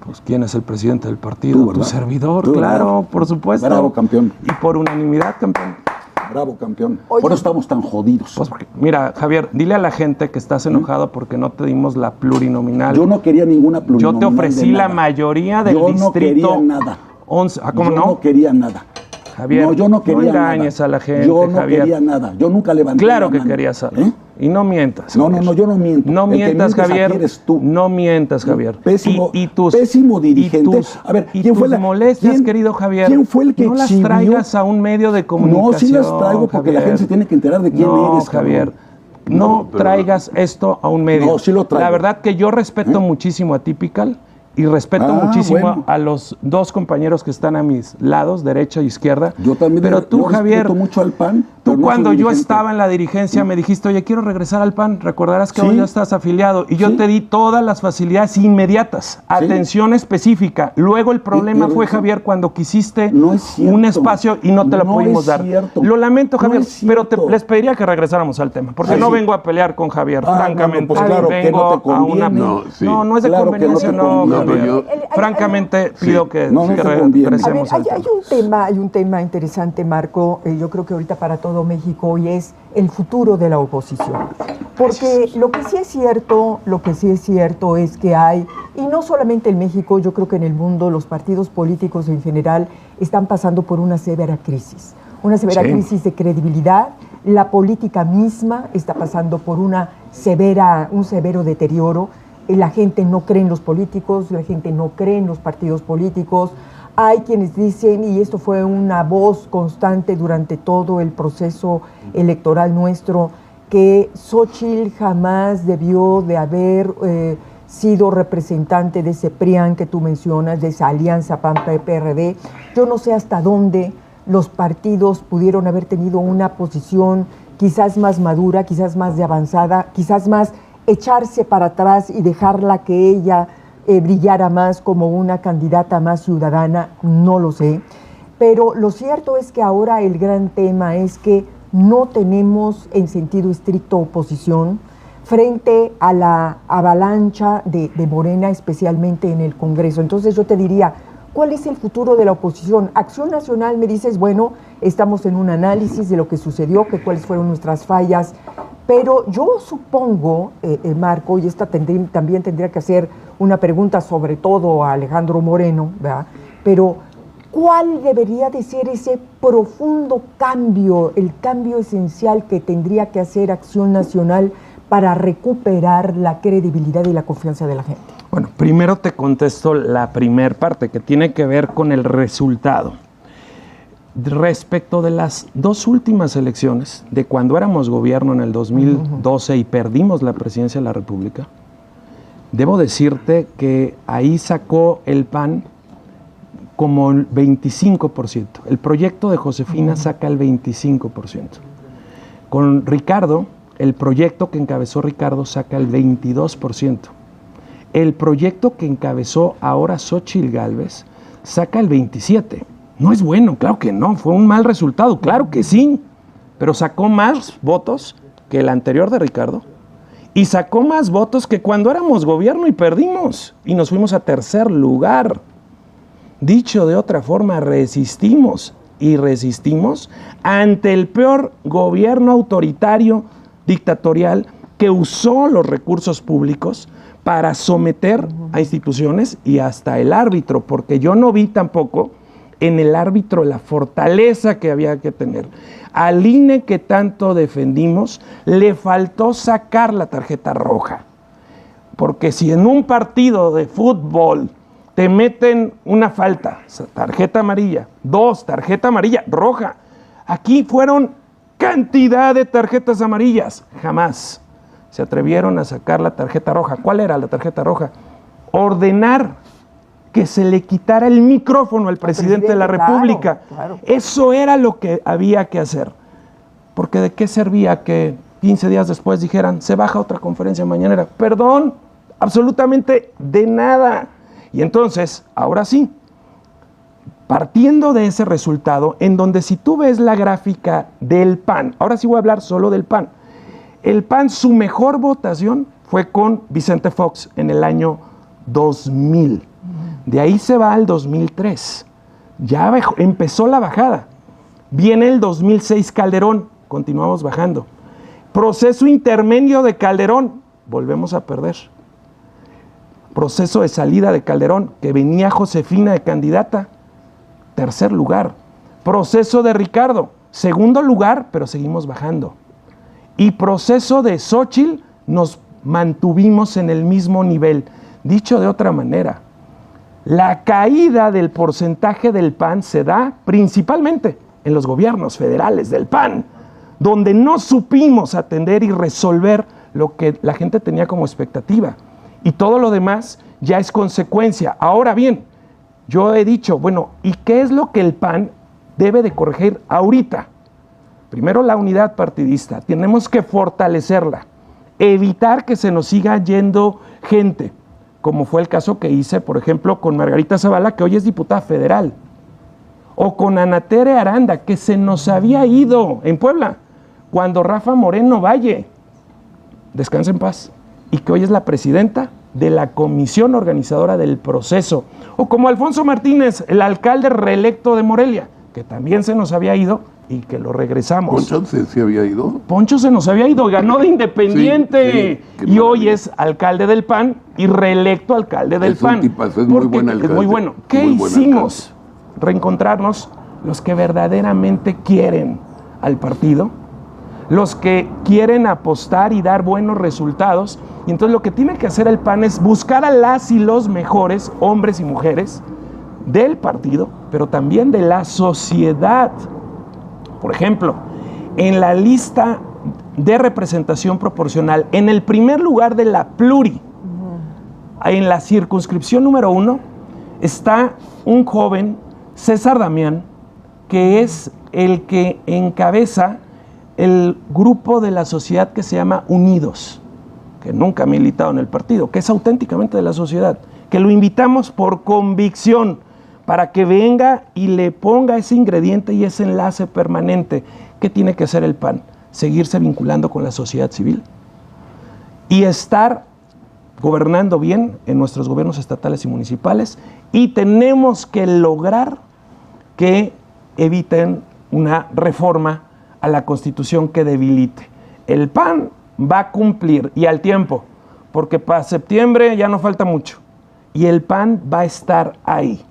Pues, ¿quién es el presidente del partido? Tu servidor, claro, por supuesto. Bravo, campeón. Y por unanimidad, campeón. Bravo, campeón. Por eso estamos tan jodidos. Pues porque, mira, Javier, dile a la gente que estás enojado porque no te dimos la plurinominal. Yo no quería ninguna plurinominal. Yo te ofrecí la mayoría del distrito. Yo no quería nada. 11. ¿Cómo yo no? no quería nada. Javier, no, yo no quería engañes nada. a la gente, Yo no Javier. quería nada. Yo nunca levanté Claro la que mano. querías algo. Y no mientas. No, Javier. yo no miento. No El que mientas, mientes aquí Javier. eres tú. No mientas, Javier. Pésimo, tus, pésimo dirigente. A ver, ¿quién fue molestias, querido Javier? ¿Quién fue el que no las exhibió? traigas a un medio de comunicación. No, sí las traigo porque Javier. la gente se tiene que enterar de quién eres, Javier. cabrón. No traigas esto a un medio. No, sí lo traigo. La verdad que yo respeto muchísimo a Typical y respeto muchísimo a los dos compañeros que están a mis lados, derecha e izquierda. Yo también. Pero tú, yo Javier, respeto mucho al PAN. tú cuando yo estaba en la dirigencia me dijiste, oye, quiero regresar al PAN. Recordarás que hoy ya estás afiliado. Y yo te di todas las facilidades inmediatas, atención específica. Luego el problema fue, Javier, cuando quisiste un espacio y no te lo pudimos dar. Lo lamento, Javier, pero les pediría que regresáramos al tema. Porque no vengo a pelear con Javier, francamente. Pues claro, vengo que no te a una... conviene. No es de Claro conveniencia, que no te conviene. Francamente, pido que regresemos al tema. Hay un tema interesante, Marco, yo creo que ahorita para todo México, y es el futuro de la oposición. Porque lo que sí es cierto es que hay, y no solamente en México, yo creo que en el mundo los partidos políticos en general están pasando por una severa crisis. Una severa crisis de credibilidad. La política misma está pasando por un severo deterioro. La gente no cree en los políticos, la gente no cree en los partidos políticos. Hay quienes dicen, y esto fue una voz constante durante todo el proceso electoral nuestro, que Xóchitl jamás debió de haber sido representante de ese PRIAN que tú mencionas, de esa alianza PAN-PRD. Yo no sé hasta dónde los partidos pudieron haber tenido una posición quizás más madura, quizás más de avanzada, quizás más echarse para atrás y dejarla que ella brillara más como una candidata más ciudadana, no lo sé. Pero lo cierto es que ahora el gran tema es que no tenemos en sentido estricto oposición frente a la avalancha de Morena, especialmente en el Congreso. Entonces yo te diría, ¿cuál es el futuro de la oposición? Acción Nacional, me dices, bueno, estamos en un análisis de lo que sucedió, que cuáles fueron nuestras fallas, pero yo supongo, Marco, y esta también tendría que hacer una pregunta sobre todo a Alejandro Moreno, ¿verdad? Pero ¿cuál debería de ser ese profundo cambio, el cambio esencial que tendría que hacer Acción Nacional para recuperar la credibilidad y la confianza de la gente? Bueno, primero te contesto la primer parte, que tiene que ver con el resultado. Respecto de las dos últimas elecciones, de cuando éramos gobierno en el 2012 y perdimos la presidencia de la República, debo decirte que ahí sacó el PAN como el 25%. El proyecto de Josefina saca el 25%. Con Ricardo, el proyecto que encabezó Ricardo saca el 22%. El proyecto que encabezó ahora Xóchitl Gálvez saca el 27%. No es bueno, claro que no, fue un mal resultado, claro que sí, pero sacó más votos que el anterior de Ricardo y sacó más votos que cuando éramos gobierno y perdimos y nos fuimos a tercer lugar. Dicho de otra forma, resistimos y resistimos ante el peor gobierno autoritario, dictatorial, que usó los recursos públicos para someter a instituciones y hasta el árbitro, porque yo no vi tampoco en el árbitro la fortaleza que había que tener. Al INE que tanto defendimos, le faltó sacar la tarjeta roja. Porque si en un partido de fútbol te meten una falta, tarjeta amarilla, 2, tarjeta amarilla, roja, aquí fueron cantidad de tarjetas amarillas. Jamás se atrevieron a sacar la tarjeta roja. ¿Cuál era la tarjeta roja? Ordenar que se le quitara el micrófono al presidente de la República. Claro. Eso era lo que había que hacer. Porque ¿de qué servía que 15 días después dijeran, se baja otra conferencia mañanera? Perdón, absolutamente de nada. Y entonces, ahora sí, partiendo de ese resultado, en donde si tú ves la gráfica del PAN, ahora sí voy a hablar solo del PAN, el PAN, su mejor votación fue con Vicente Fox en el año 2000. De ahí se va al 2003. Ya empezó la bajada. Viene el 2006 Calderón. Continuamos bajando. Proceso intermedio de Calderón. Volvemos a perder. Proceso de salida de Calderón, que venía Josefina de candidata. tercer lugar. Proceso de Ricardo, segundo lugar, pero seguimos bajando. Y proceso de Xóchitl, nos mantuvimos en el mismo nivel. Dicho de otra manera, la caída del porcentaje del PAN se da principalmente en los gobiernos federales del PAN, donde no supimos atender y resolver lo que la gente tenía como expectativa. Y todo lo demás ya es consecuencia. Ahora bien, yo he dicho, bueno, ¿y qué es lo que el PAN debe de corregir ahorita? Primero, la unidad partidista. Tenemos que fortalecerla, evitar que se nos siga yendo gente, como fue el caso que hice, por ejemplo, con Margarita Zavala, que hoy es diputada federal, o con Ana Tere Aranda, que se nos había ido en Puebla, cuando Rafa Moreno Valle, descansa en paz, y que hoy es la presidenta de la comisión organizadora del proceso, o como Alfonso Martínez, el alcalde reelecto de Morelia, que también se nos había ido y que lo regresamos. ¿Poncho se había ido? Poncho se nos había ido, ganó de independiente, sí, y hoy es alcalde del PAN y reelecto alcalde del PAN. Tipazo, es muy buen alcalde. Es muy bueno. ¿Qué hicimos? Reencontrarnos los que verdaderamente quieren al partido, los que quieren apostar y dar buenos resultados. Y entonces lo que tiene que hacer el PAN es buscar a las y los mejores hombres y mujeres del partido, pero también de la sociedad. Por ejemplo, en la lista de representación proporcional, en el primer lugar de la pluri, en la circunscripción número 1, está un joven, César Damián, que es el que encabeza el grupo de la sociedad que se llama Unidos, que nunca ha militado en el partido, que es auténticamente de la sociedad, que lo invitamos por convicción, para que venga y le ponga ese ingrediente y ese enlace permanente. ¿Qué tiene que hacer el PAN? Seguirse vinculando con la sociedad civil y estar gobernando bien en nuestros gobiernos estatales y municipales, y tenemos que lograr que eviten una reforma a la Constitución que debilite. El PAN va a cumplir, y al tiempo, porque para septiembre ya no falta mucho, y el PAN va a estar ahí,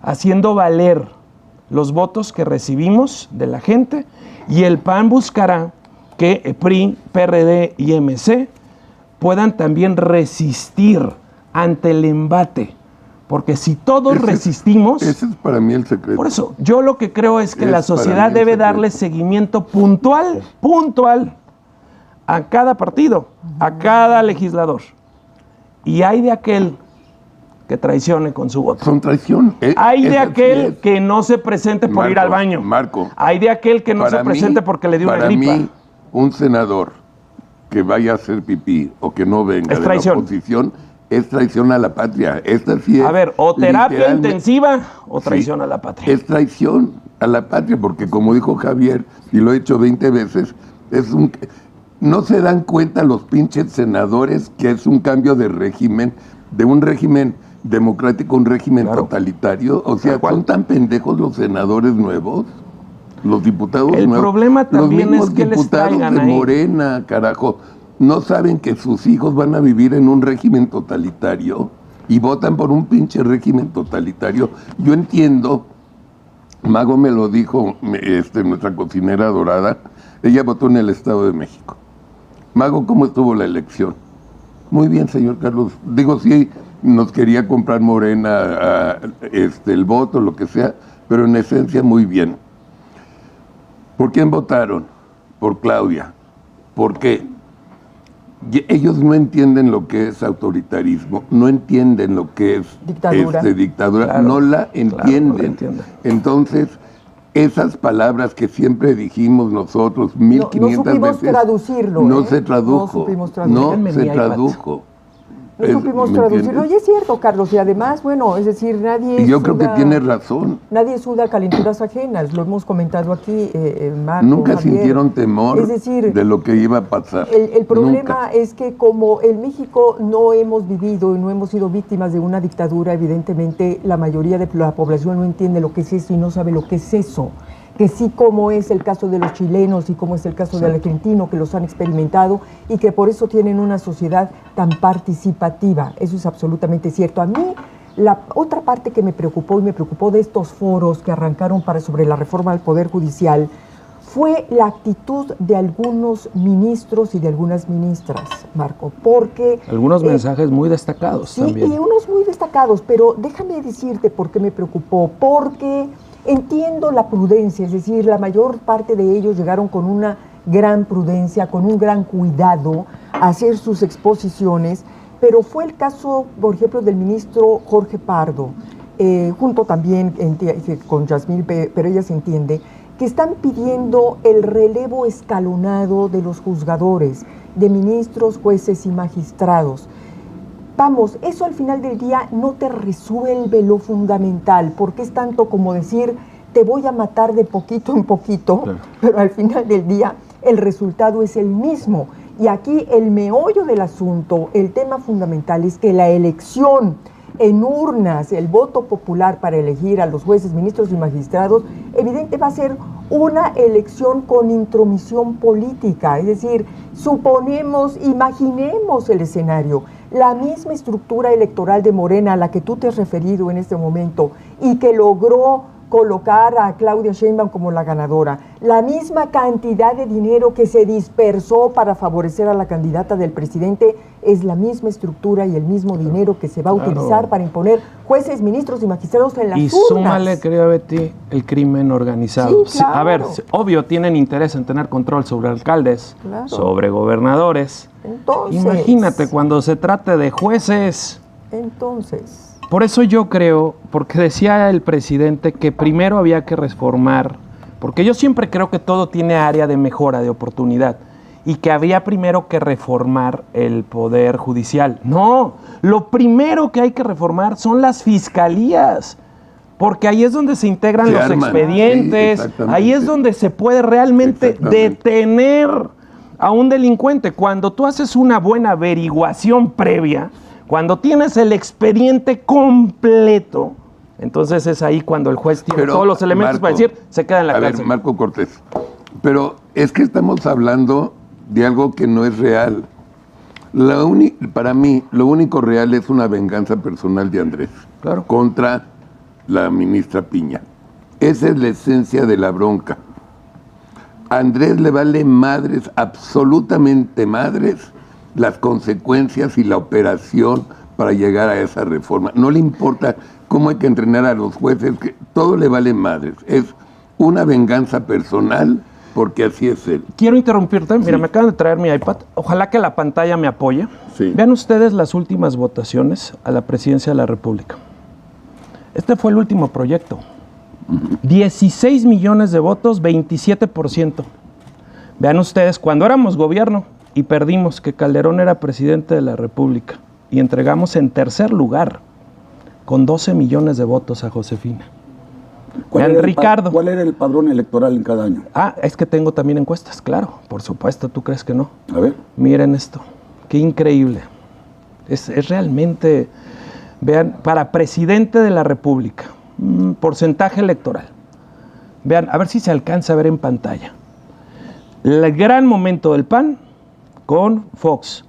haciendo valer los votos que recibimos de la gente, y el PAN buscará que PRI, PRD y MC puedan también resistir ante el embate, porque si todos resistimos... Ese es para mí el secreto. Por eso, yo lo que creo es que la sociedad debe darle seguimiento puntual a cada partido, a cada legislador, y hay de aquel que traicione con su voto. Son traición. Hay de aquel que no se presente por ir al baño. Marco. Hay de aquel que no se presente porque le dio una gripa. Para mí, un senador que vaya a hacer pipí o que no venga es de traición. la oposición es traición a la patria. Esta sí es, a ver, o terapia intensiva o traición a la patria. Es traición a la patria, porque como dijo Javier, y lo he hecho 20 veces, no se dan cuenta los pinches senadores que es un cambio de régimen, de un régimen democrático, un régimen totalitario. O sea, ¿son tan pendejos los senadores nuevos? Los diputados nuevos. El problema también es que les traigan de Morena, carajo, no saben que sus hijos van a vivir en un régimen totalitario y votan por un pinche régimen totalitario. Yo entiendo, Mago me lo dijo, nuestra cocinera dorada, ella votó en el Estado de México. Mago, ¿cómo estuvo la elección? Muy bien, señor Carlos. Digo, sí, nos quería comprar Morena el voto, lo que sea, pero en esencia muy bien. ¿Por quién votaron? Por Claudia. ¿Por qué? Ellos no entienden lo que es autoritarismo, no entienden lo que es dictadura, claro, no la entienden. Claro, no entonces, esas palabras que siempre dijimos nosotros 1500 veces, traducirlo, no se tradujo, no se tradujo. No supimos traducirlo. Y es cierto, Carlos, y además, bueno, es decir, nadie... Y yo creo que tiene razón. Nadie suda calenturas ajenas, lo hemos comentado aquí, Marco, nunca Javier. Sintieron temor de lo que iba a pasar. El problema es que como en México no hemos vivido y no hemos sido víctimas de una dictadura, evidentemente la mayoría de la población no entiende lo que es eso y no sabe lo que es eso. Que sí, como es el caso de los chilenos y como es el caso del argentino, que los han experimentado y que por eso tienen una sociedad tan participativa. Eso es absolutamente cierto. A mí La otra parte que me preocupó de estos foros que arrancaron sobre la reforma del Poder Judicial fue la actitud de algunos ministros y de algunas ministras, Marco, porque... Algunos mensajes muy destacados sí, también. Y unos muy destacados, pero déjame decirte por qué me preocupó, porque entiendo la prudencia, es decir, la mayor parte de ellos llegaron con una gran prudencia, con un gran cuidado a hacer sus exposiciones, pero fue el caso, por ejemplo, del ministro Jorge Pardo, junto también con Yasmín, pero ella se entiende, que están pidiendo el relevo escalonado de los juzgadores, de ministros, jueces y magistrados. Vamos, eso al final del día no te resuelve lo fundamental, porque es tanto como decir, te voy a matar de poquito en poquito, claro, pero al final del día el resultado es el mismo. Y aquí el meollo del asunto, el tema fundamental es que la elección en urnas, el voto popular para elegir a los jueces, ministros y magistrados, evidente va a ser una elección con intromisión política, es decir, imaginemos el escenario, la misma estructura electoral de Morena a la que tú te has referido en este momento y que logró colocar a Claudia Sheinbaum como la ganadora, la misma cantidad de dinero que se dispersó para favorecer a la candidata del presidente, es la misma estructura y el mismo dinero que se va a utilizar para imponer jueces, ministros y magistrados en las urnas. Y súmale, querida Betty, el crimen organizado. Sí, claro. A ver, obvio, tienen interés en tener control sobre alcaldes, claro, sobre gobernadores. Entonces, imagínate cuando se trate de jueces. Entonces... Por eso yo creo, porque decía el presidente que primero había que reformar, porque yo siempre creo que todo tiene área de mejora, de oportunidad, y que había primero que reformar el Poder Judicial. No, lo primero que hay que reformar son las fiscalías, porque ahí es donde se integran los expedientes, sí, ahí es donde se puede realmente detener a un delincuente. Cuando tú haces una buena averiguación previa, cuando tienes el expediente completo, entonces es ahí cuando el juez tiene todos los elementos, Marco, para decir, se queda en la cárcel. Marco Cortés, pero es que estamos hablando de algo que no es real. Para mí, lo único real es una venganza personal de Andrés, claro, contra la ministra Piña. Esa es la esencia de la bronca. A Andrés le vale madres, absolutamente madres, las consecuencias y la operación para llegar a esa reforma. No le importa cómo hay que entrenar a los jueces, que todo le vale madres. Es una venganza personal, porque así es él. Quiero interrumpirte. Mira, me acaban de traer mi iPad. Ojalá que la pantalla me apoye. Sí. Vean ustedes las últimas votaciones a la presidencia de la República. Este fue el último proyecto. 16 millones de votos, 27%. Vean ustedes, cuando éramos gobierno y perdimos, que Calderón era presidente de la República, y entregamos en tercer lugar, con 12 millones de votos, a Josefina. Ricardo. ¿Cuál era el padrón electoral en cada año? Es que tengo también encuestas, claro, por supuesto, ¿tú crees que no? A ver. Miren esto, qué increíble. Es realmente, vean, para presidente de la República, porcentaje electoral. Vean, a ver si se alcanza a ver en pantalla. El gran momento del PAN con Fox.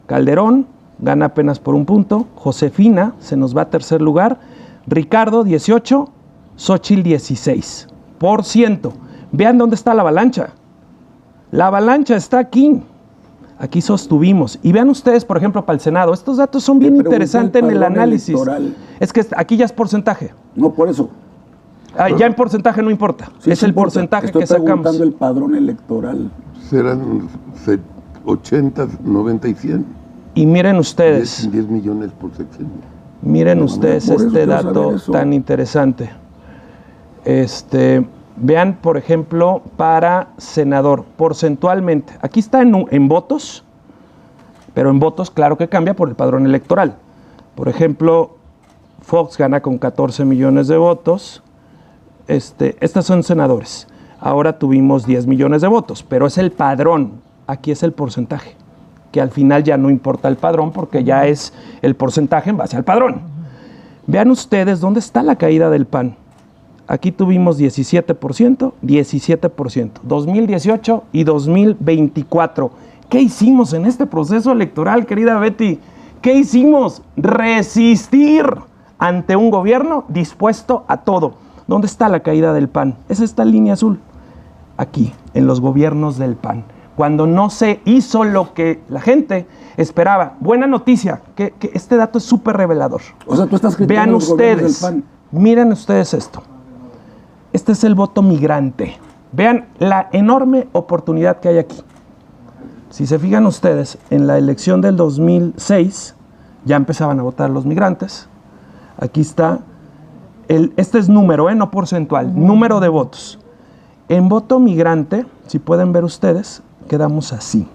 Calderón gana apenas por un punto. Josefina se nos va a tercer lugar. Ricardo, 18%. Xóchitl, 16%. Vean dónde está la avalancha. La avalancha está aquí. Aquí sostuvimos. Y vean ustedes, por ejemplo, para el Senado. Estos datos son bien interesantes en el análisis. Electoral. Es que aquí ya es porcentaje. No, por eso. Ya en porcentaje no importa. Sí, es el porcentaje que sacamos. Estoy preguntando el padrón electoral. Serán 80, 90 y 100. Y miren ustedes. 10 millones por sección. Miren ustedes este dato tan interesante. Vean, por ejemplo, para senador, porcentualmente. Aquí está en votos, pero en votos claro que cambia por el padrón electoral. Por ejemplo, Fox gana con 14 millones de votos. Estas son senadores. Ahora tuvimos 10 millones de votos, pero es el padrón. Aquí es el porcentaje, que al final ya no importa el padrón porque ya es el porcentaje en base al padrón. Vean ustedes dónde está la caída del PAN. Aquí tuvimos 17%, 17%, 2018 y 2024. ¿Qué hicimos en este proceso electoral, querida Betty? ¿Qué hicimos? Resistir ante un gobierno dispuesto a todo. ¿Dónde está la caída del PAN? Es esta línea azul. Aquí, en los gobiernos del PAN. Cuando no se hizo lo que la gente esperaba. Buena noticia, que este dato es súper revelador. O sea, tú estás criticando Vean los gobiernos ustedes, del PAN. miren ustedes esto. Este es el voto migrante. Vean la enorme oportunidad que hay aquí. Si se fijan ustedes, en la elección del 2006 ya empezaban a votar los migrantes. Aquí está, este es número, no porcentual, número de votos. En voto migrante, si pueden ver ustedes, quedamos así.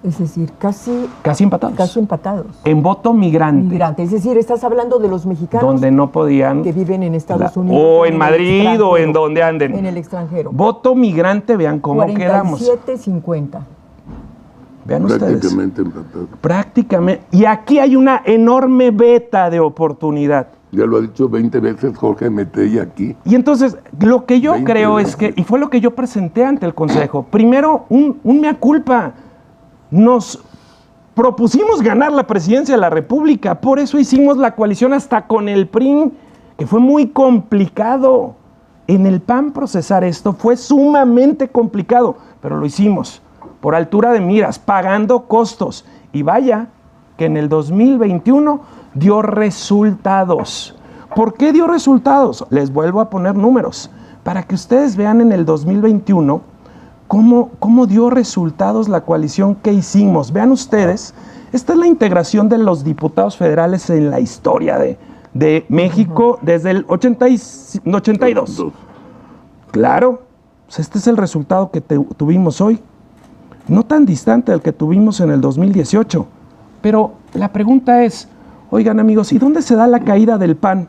Es decir, casi empatados. Casi empatados. En voto migrante. Es decir, estás hablando de los mexicanos donde no podían. que viven en Estados Unidos. O en Madrid o en donde anden. En el extranjero. Voto migrante, vean cómo quedamos. 47-50. Vean ustedes. Prácticamente empatados. Prácticamente. Y aquí hay una enorme beta de oportunidad. Ya lo ha dicho 20 veces Jorge Metey aquí. Y entonces, lo que yo 20 creo veces. es que, y fue lo que yo presenté ante el Consejo, primero, un mea culpa. Nos propusimos ganar la presidencia de la República, por eso hicimos la coalición hasta con el PRI, que fue muy complicado. En el PAN procesar esto fue sumamente complicado, pero lo hicimos por altura de miras, pagando costos. Y vaya que en el 2021 dio resultados. ¿Por qué dio resultados? Les vuelvo a poner números, para que ustedes vean en el 2021 ¿Cómo dio resultados la coalición que hicimos? Vean ustedes, esta es la integración de los diputados federales en la historia de México desde el 82. Claro, pues este es el resultado que tuvimos hoy. No tan distante del que tuvimos en el 2018. Pero la pregunta es, oigan amigos, ¿y dónde se da la caída del PAN?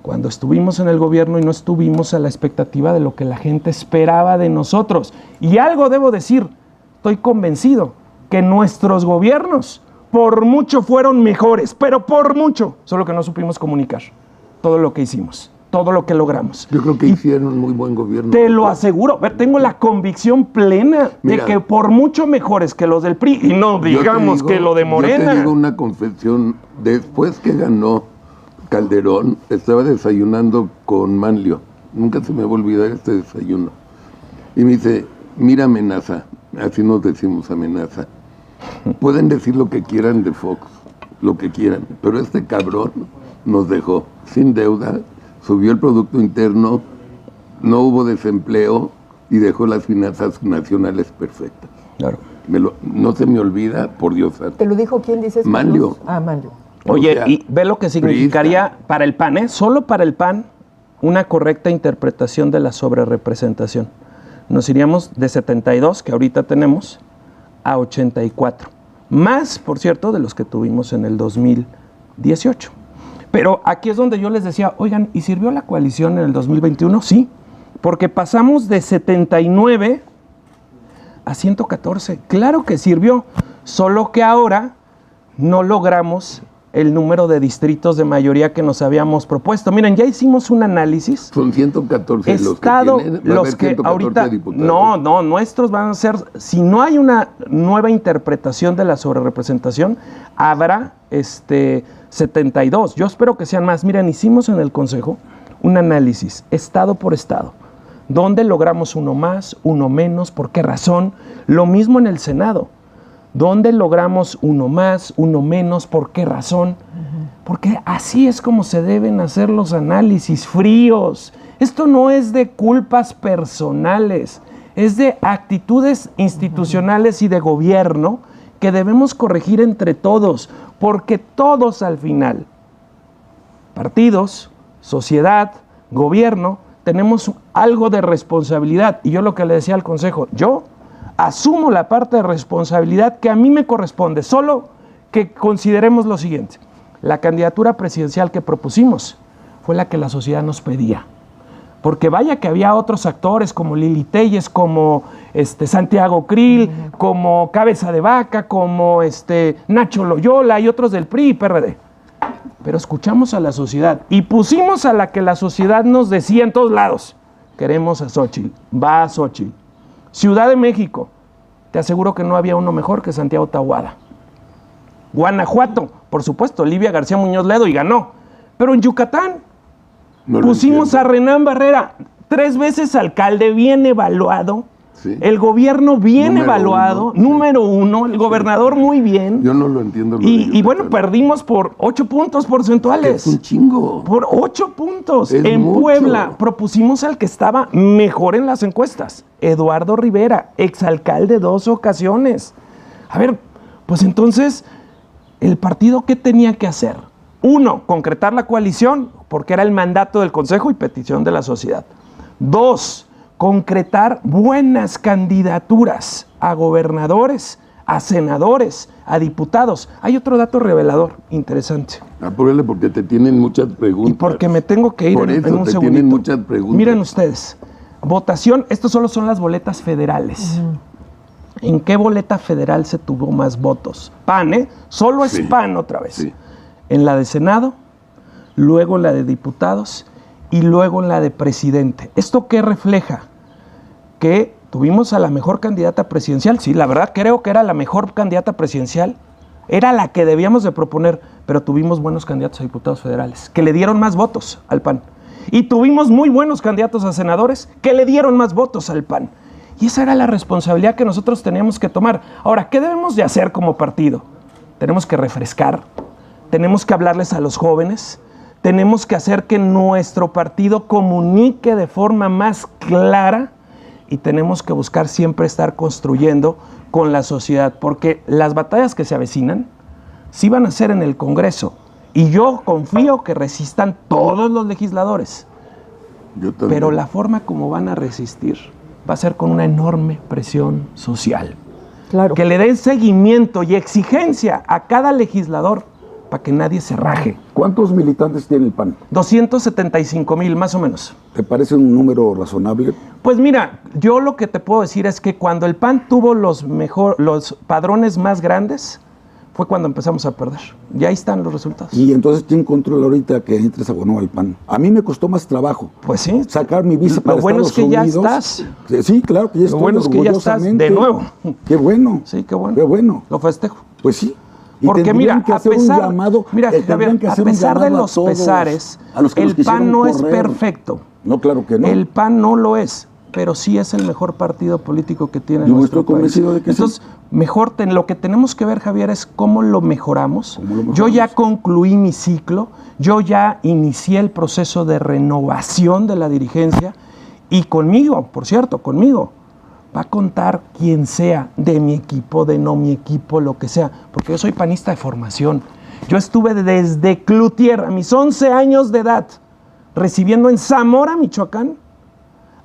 Cuando estuvimos en el gobierno y no estuvimos a la expectativa de lo que la gente esperaba de nosotros. Y algo debo decir, estoy convencido que nuestros gobiernos por mucho fueron mejores, pero por mucho, solo que no supimos comunicar todo lo que hicimos, todo lo que logramos. Yo creo que hicieron un muy buen gobierno. Te lo aseguro, tengo la convicción plena de que por mucho mejores que los del PRI, y no digamos que lo de Morena. Yo te digo una confesión, después que ganó Calderón, estaba desayunando con Manlio. Nunca se me va a olvidar este desayuno. Y me dice, mira Amenaza, así nos decimos Amenaza. Pueden decir lo que quieran de Fox, lo que quieran, pero este cabrón nos dejó sin deuda, subió el Producto Interno, no hubo desempleo y dejó las finanzas nacionales perfectas. Claro. No se me olvida, por Dios santo. ¿Te lo dijo quién dices? Manlio. Manlio. Oye, O sea, y ve lo que significaría para el PAN, solo para el PAN, una correcta interpretación de la sobrerepresentación. Nos iríamos de 72, que ahorita tenemos, a 84. Más, por cierto, de los que tuvimos en el 2018. Pero aquí es donde yo les decía, oigan, ¿y sirvió la coalición en el 2021? Sí, porque pasamos de 79 a 114. Claro que sirvió, solo que ahora no logramos el número de distritos de mayoría que nos habíamos propuesto. Miren, ya hicimos un análisis. Son 114 Estado, los que tienen. los que ahorita, diputados. no, nuestros van a ser, si no hay una nueva interpretación de la sobrerepresentación, habrá 72. Yo espero que sean más. Miren, hicimos en el Consejo un análisis, estado por estado, dónde logramos uno más, uno menos, por qué razón. Lo mismo en el Senado. ¿Dónde logramos uno más, uno menos? ¿Por qué razón? Porque así es como se deben hacer los análisis fríos. Esto no es de culpas personales, es de actitudes institucionales y de gobierno que debemos corregir entre todos, porque todos al final, partidos, sociedad, gobierno, tenemos algo de responsabilidad. Y yo lo que le decía al Consejo, yo asumo la parte de responsabilidad que a mí me corresponde, solo que consideremos lo siguiente. La candidatura presidencial que propusimos fue la que la sociedad nos pedía. Porque vaya que había otros actores como Lili Telles, como Santiago Krill, como Cabeza de Vaca, como Nacho Loyola y otros del PRI y PRD. Pero escuchamos a la sociedad y pusimos a la que la sociedad nos decía en todos lados. Queremos a Xóchitl, va a Xóchitl. Ciudad de México, te aseguro que no había uno mejor que Santiago Tahuada. Guanajuato, por supuesto, Livia García Muñoz Ledo y ganó. Pero en Yucatán No lo pusimos entiendo. a Renán Barrera, 3 veces alcalde, bien evaluado. Sí. El gobierno bien Número evaluado, uno, número 1, el gobernador muy bien. Yo no lo entiendo. Lo de Y bueno, Yucatán. perdimos por 8 puntos Que porcentuales. es un chingo. Por 8 puntos. Es En mucho. Puebla propusimos al que estaba mejor en las encuestas, Eduardo Rivera, exalcalde 2 ocasiones. A ver, pues entonces, ¿el partido qué tenía que hacer? 1, concretar la coalición, porque era el mandato del Consejo y petición de la sociedad. 2, concretar buenas candidaturas a gobernadores, a senadores, a diputados. Hay otro dato revelador, interesante. Apúrale porque te tienen muchas preguntas. Y porque me tengo que ir Por en eso un te segundito. tienen muchas preguntas. Miren ustedes, votación, estos solo son las boletas federales. ¿En qué boleta federal se tuvo más votos? PAN, ¿eh? Solo es Sí. PAN otra vez. Sí. En la de Senado, luego en la de diputados y luego en la de presidente. ¿Esto qué refleja? Que tuvimos a la mejor candidata presidencial. Sí, la verdad creo que era la mejor candidata presidencial. Era la que debíamos de proponer, pero tuvimos buenos candidatos a diputados federales que le dieron más votos al PAN. Y tuvimos muy buenos candidatos a senadores que le dieron más votos al PAN. Y esa era la responsabilidad que nosotros teníamos que tomar. Ahora, ¿qué debemos de hacer como partido? Tenemos que refrescar, tenemos que hablarles a los jóvenes, tenemos que hacer que nuestro partido comunique de forma más clara y tenemos que buscar siempre estar construyendo con la sociedad, porque las batallas que se avecinan sí van a ser en el Congreso y yo confío que resistan todos los legisladores, Yo también. pero la forma como van a resistir va a ser con una enorme presión social. Claro. Que le den seguimiento y exigencia a cada legislador para que nadie se raje. ¿Cuántos militantes tiene el PAN? 275,000 más o menos. ¿Te parece un número razonable? Pues mira, yo lo que te puedo decir es que cuando el PAN tuvo los padrones más grandes, fue cuando empezamos a perder. Y ahí están los resultados. Y entonces, ¿quién controla ahorita que entres a Bonó al PAN? A mí me costó más trabajo Pues sí. sacar mi visa Lo para bueno es Estados que ya Unidos. estás. Sí, claro que ya Lo estoy. bueno es que ya estás orgullosamente. de nuevo. Qué bueno. Sí, qué bueno. Qué bueno. Lo festejo. Pues sí. Y Porque tendrían mira, que a hacer un pesar, llamado, mira, tendrían Javier, que a hacer un pesar de llamado a los todos, pesares, a los que los el PAN quisieron no es correr. perfecto. No, claro que no. El PAN no lo es, pero sí es el mejor partido político que tiene Yo nuestro estoy convencido de que sí. Entonces, mejor lo que tenemos que ver, Javier, es cómo lo mejoramos. ¿Cómo lo mejoramos? Yo ya concluí mi ciclo, yo ya inicié el proceso de renovación de la dirigencia y conmigo, por cierto, conmigo, va a contar quien sea, de mi equipo, de no mi equipo, lo que sea, porque yo soy panista de formación. Yo estuve desde Cloutier, a mis 11 años de edad, recibiendo en Zamora, Michoacán,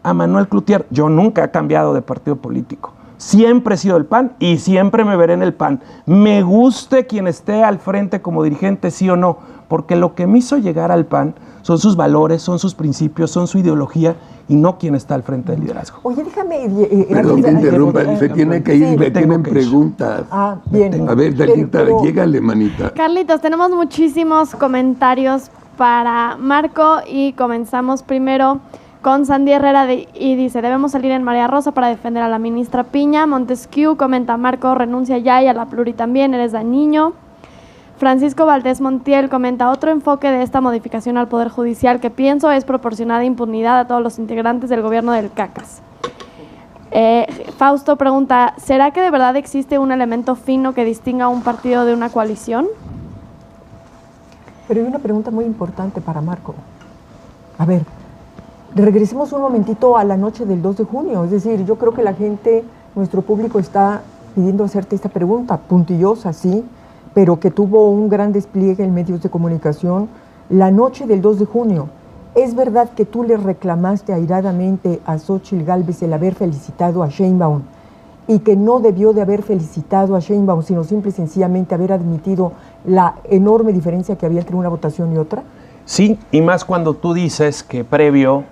a Manuel Cloutier. Yo nunca he cambiado de partido político. Siempre he sido el PAN y siempre me veré en el PAN. Me guste quien esté al frente como dirigente, sí o no, porque lo que me hizo llegar al PAN son sus valores, son sus principios, son su ideología y no quien está al frente del liderazgo. Oye, déjame... Perdón que interrumpa, se tiene que ir, Sí. le Tengo tienen que ir. preguntas. Ah, bien. A ver, Dalita, Pero- llégale, manita. Carlitos, tenemos muchísimos comentarios para Marco y comenzamos primero con Sandy Herrera y dice, debemos salir en María Rosa para defender a la ministra Piña. Montesquieu comenta, Marco, renuncia ya y a la pluri también, eres dañino. Francisco Valdés Montiel comenta, otro enfoque de esta modificación al Poder Judicial que pienso es proporcionar impunidad a todos los integrantes del gobierno del CACAS. Fausto pregunta, ¿será que de verdad existe un elemento fino que distinga a un partido de una coalición? Pero hay una pregunta muy importante para Marco. A ver, regresemos un momentito a la noche del 2 de junio. Es decir, yo creo que la gente, nuestro público está pidiendo hacerte esta pregunta, puntillosa, sí, pero que tuvo un gran despliegue en medios de comunicación. La noche del 2 de junio, ¿es verdad que tú le reclamaste airadamente a Xóchitl Gálvez el haber felicitado a Sheinbaum y que no debió de haber felicitado a Sheinbaum, sino simple y sencillamente haber admitido la enorme diferencia que había entre una votación y otra? Sí, y más cuando tú dices que previo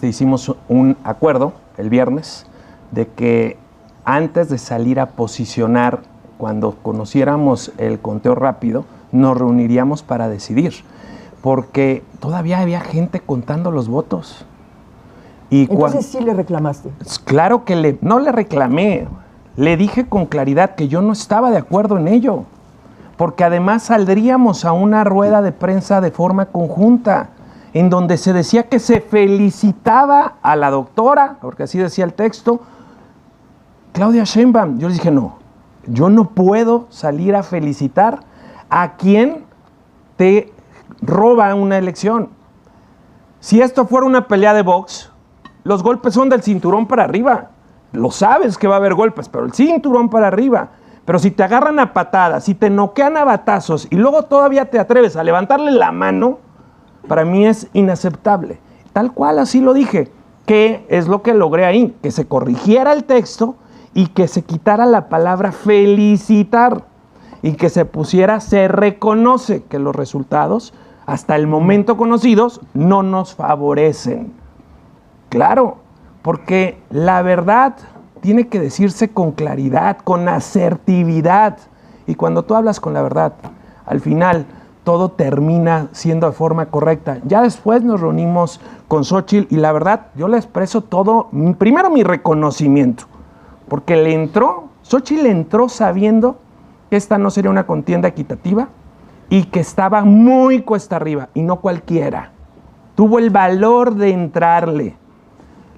hicimos un acuerdo el viernes de que antes de salir a posicionar, cuando conociéramos el conteo rápido, nos reuniríamos para decidir, porque todavía había gente contando los votos. Y Entonces sí le reclamaste. claro que no le reclamé, le dije con claridad que yo no estaba de acuerdo en ello, porque además saldríamos a una rueda de prensa de forma conjunta, en donde se decía que se felicitaba a la doctora, porque así decía el texto, Claudia Sheinbaum. Yo les dije, no, yo no puedo salir a felicitar a quien te roba una elección. Si esto fuera una pelea de box, los golpes son del cinturón para arriba. Lo sabes que va a haber golpes, pero el cinturón para arriba. Pero si te agarran a patadas, si te noquean a batazos y luego todavía te atreves a levantarle la mano, para mí es inaceptable. Tal cual así lo dije, que es lo que logré ahí, que se corrigiera el texto y que se quitara la palabra felicitar y que se pusiera se reconoce que los resultados hasta el momento conocidos no nos favorecen. Claro, porque la verdad tiene que decirse con claridad, con asertividad. Y cuando tú hablas con la verdad, al final todo termina siendo de forma correcta. Ya después nos reunimos con Xóchitl y la verdad yo le expreso todo, primero mi reconocimiento, porque Xóchitl entró sabiendo que esta no sería una contienda equitativa y que estaba muy cuesta arriba y no cualquiera. Tuvo el valor de entrarle.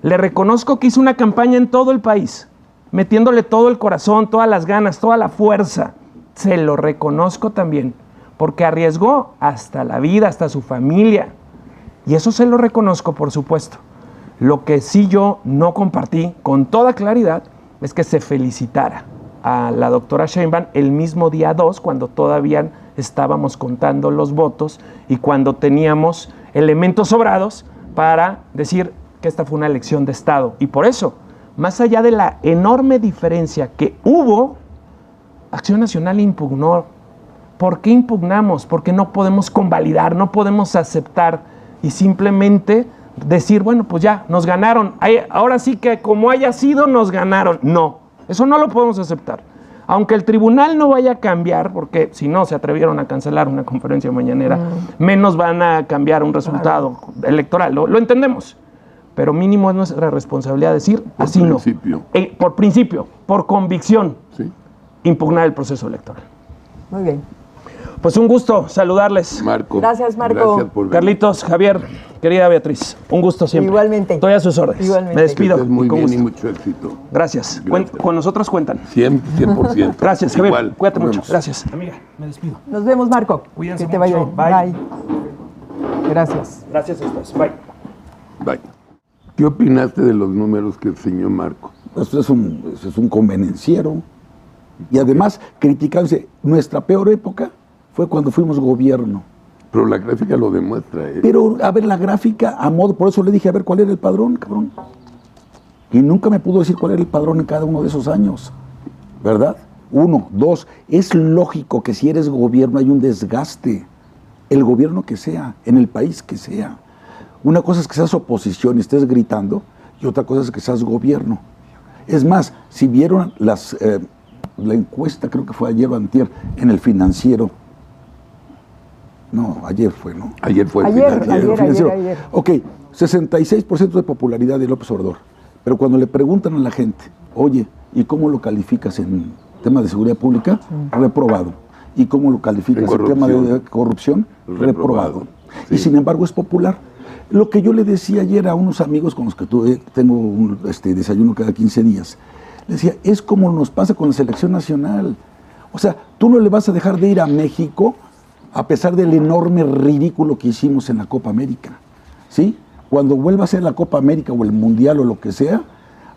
Le reconozco que hizo una campaña en todo el país, metiéndole todo el corazón, todas las ganas, toda la fuerza. Se lo reconozco también, porque arriesgó hasta la vida, hasta su familia. Y eso se lo reconozco, por supuesto. Lo que sí yo no compartí con toda claridad es que se felicitara a la doctora Sheinbaum el mismo día 2, cuando todavía estábamos contando los votos y cuando teníamos elementos sobrados para decir que esta fue una elección de Estado. Y por eso, más allá de la enorme diferencia que hubo, Acción Nacional impugnó. ¿Por qué impugnamos? Porque no podemos convalidar, no podemos aceptar y simplemente decir, bueno, pues ya, nos ganaron. Ahora sí que como haya sido, nos ganaron. No, eso no lo podemos aceptar. Aunque el tribunal no vaya a cambiar, porque si no se atrevieron a cancelar una conferencia mañanera, menos van a cambiar un resultado electoral. Lo entendemos. Pero mínimo es nuestra responsabilidad decir, así no. Por principio, por convicción, sí, impugnar el proceso electoral. Muy bien. Pues un gusto saludarles. Marco. Gracias, Marco. Gracias por venir. Carlitos, Javier, querida Beatriz, un gusto siempre. Igualmente. Estoy a sus órdenes. Igualmente. Me despido. Que estés muy con bien gusto. y mucho éxito. Gracias. Gracias. Con nosotros cuentan. 100%. Gracias, Javier. Igual. Cuídate Nos mucho. vemos. Gracias. Amiga, me despido. Nos vemos, Marco. Cuídense que te vaya mucho. bien. Bye. Gracias. Gracias a ustedes. Bye. Bye. ¿Qué opinaste de los números que enseñó Marco? Esto es un convenenciero. Y además, criticándose, nuestra peor época fue cuando fuimos gobierno. Pero la gráfica lo demuestra, ¿eh? Pero, a ver, la gráfica, a modo, por eso le dije, a ver, ¿cuál era el padrón, cabrón? Y nunca me pudo decir cuál era el padrón en cada uno de esos años, ¿verdad? 1, 2, es lógico que si eres gobierno hay un desgaste, el gobierno que sea, en el país que sea. Una cosa es que seas oposición y estés gritando, y otra cosa es que seas gobierno. Es más, si vieron la encuesta, creo que fue ayer o antier, en el Financiero. No, ayer fue, ¿no? Ayer fue. Ayer. Ok, 66% de popularidad de López Obrador. Pero cuando le preguntan a la gente, oye, ¿y cómo lo calificas en tema de seguridad pública? Reprobado. ¿Y cómo lo calificas en tema de corrupción? Reprobado. Sí. Y sin embargo es popular. Lo que yo le decía ayer a unos amigos con los que tengo un desayuno cada 15 días, le decía, es como nos pasa con la selección nacional. O sea, tú no le vas a dejar de ir a México a pesar del enorme ridículo que hicimos en la Copa América, ¿sí? Cuando vuelva a ser la Copa América o el Mundial o lo que sea,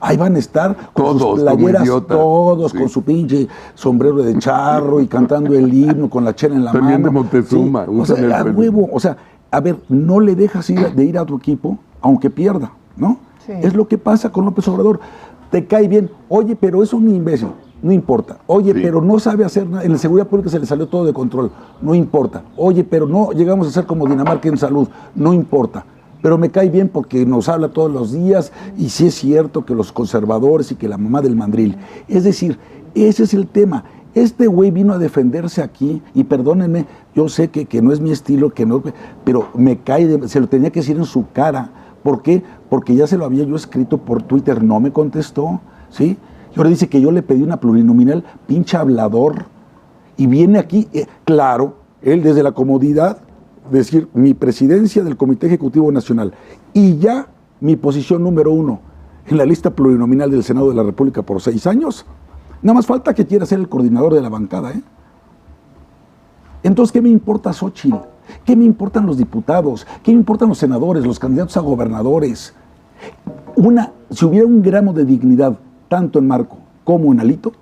ahí van a estar con sus playeras, todos sí, con su pinche sombrero de charro y cantando el himno con la chela en la también mano. De Moctezuma. ¿Sí? O sea, a huevo, o sea, a ver, no le dejas de ir a tu equipo aunque pierda, ¿no? Sí. Es lo que pasa con López Obrador. Te cae bien, oye, pero es un imbécil. No importa. Oye, sí, pero no sabe hacer nada. En la seguridad pública se le salió todo de control. No importa. Oye, pero no llegamos a ser como Dinamarca en salud. No importa. Pero me cae bien porque nos habla todos los días y sí es cierto que los conservadores y que la mamá del mandril. Es decir, ese es el tema. Este güey vino a defenderse aquí y perdónenme, yo sé que no es mi estilo, pero me cae, se lo tenía que decir en su cara. ¿Por qué? Porque ya se lo había yo escrito por Twitter, no me contestó, ¿sí? Y ahora dice que yo le pedí una plurinominal, pinche hablador. Y viene aquí, claro, él desde la comodidad, decir mi presidencia del Comité Ejecutivo Nacional y ya mi posición número 1 en la lista plurinominal del Senado de la República por 6 años. Nada más falta que quiera ser el coordinador de la bancada, ¿eh? Entonces, ¿qué me importa Xóchitl? ¿Qué me importan los diputados? ¿Qué me importan los senadores, los candidatos a gobernadores? Si hubiera un gramo de dignidad, tanto en Marco como en Alito,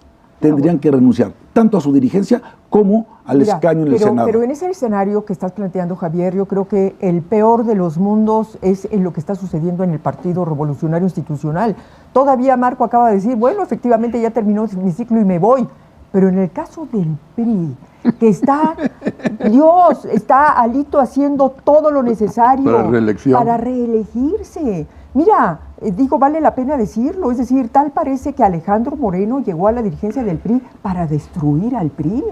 tendrían que renunciar tanto a su dirigencia como al escaño en el Senado. Pero en ese escenario que estás planteando, Javier, yo creo que el peor de los mundos es en lo que está sucediendo en el Partido Revolucionario Institucional. Todavía Marco acaba de decir, bueno, efectivamente ya terminó mi ciclo y me voy. Pero en el caso del PRI, que está, Dios, está Alito haciendo todo lo necesario para reelegirse. Mira, digo, vale la pena decirlo, es decir, tal parece que Alejandro Moreno llegó a la dirigencia del PRI para destruir al PRI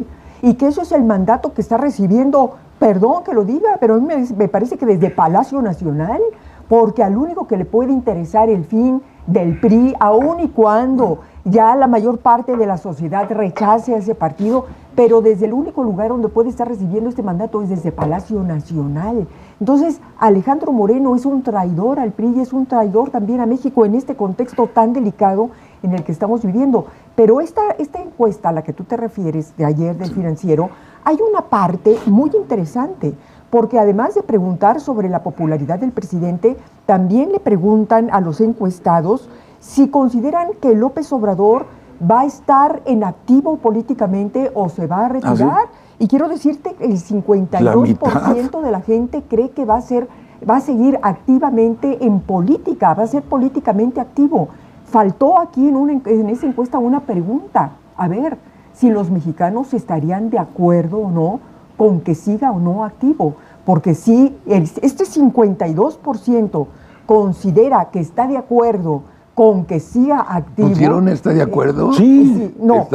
y que eso es el mandato que está recibiendo, perdón que lo diga, pero a mí me parece que desde Palacio Nacional, porque al único que le puede interesar el fin del PRI, aun y cuando ya la mayor parte de la sociedad rechace a ese partido, pero desde el único lugar donde puede estar recibiendo este mandato es desde Palacio Nacional. Entonces, Alejandro Moreno es un traidor al PRI y es un traidor también a México en este contexto tan delicado en el que estamos viviendo. Pero esta encuesta a la que tú te refieres de ayer del Financiero, hay una parte muy interesante, porque además de preguntar sobre la popularidad del presidente, también le preguntan a los encuestados si consideran que López Obrador va a estar en activo políticamente o se va a retirar. ¿Ah, sí? Y quiero decirte que el 52% de la gente cree que va a seguir activamente en política, va a ser políticamente activo. Faltó aquí en esa encuesta una pregunta, a ver, si los mexicanos estarían de acuerdo o no con que siga o no activo, porque si este 52% considera que está de acuerdo con que siga activo. ¿Pusieron está de acuerdo? Sí. No.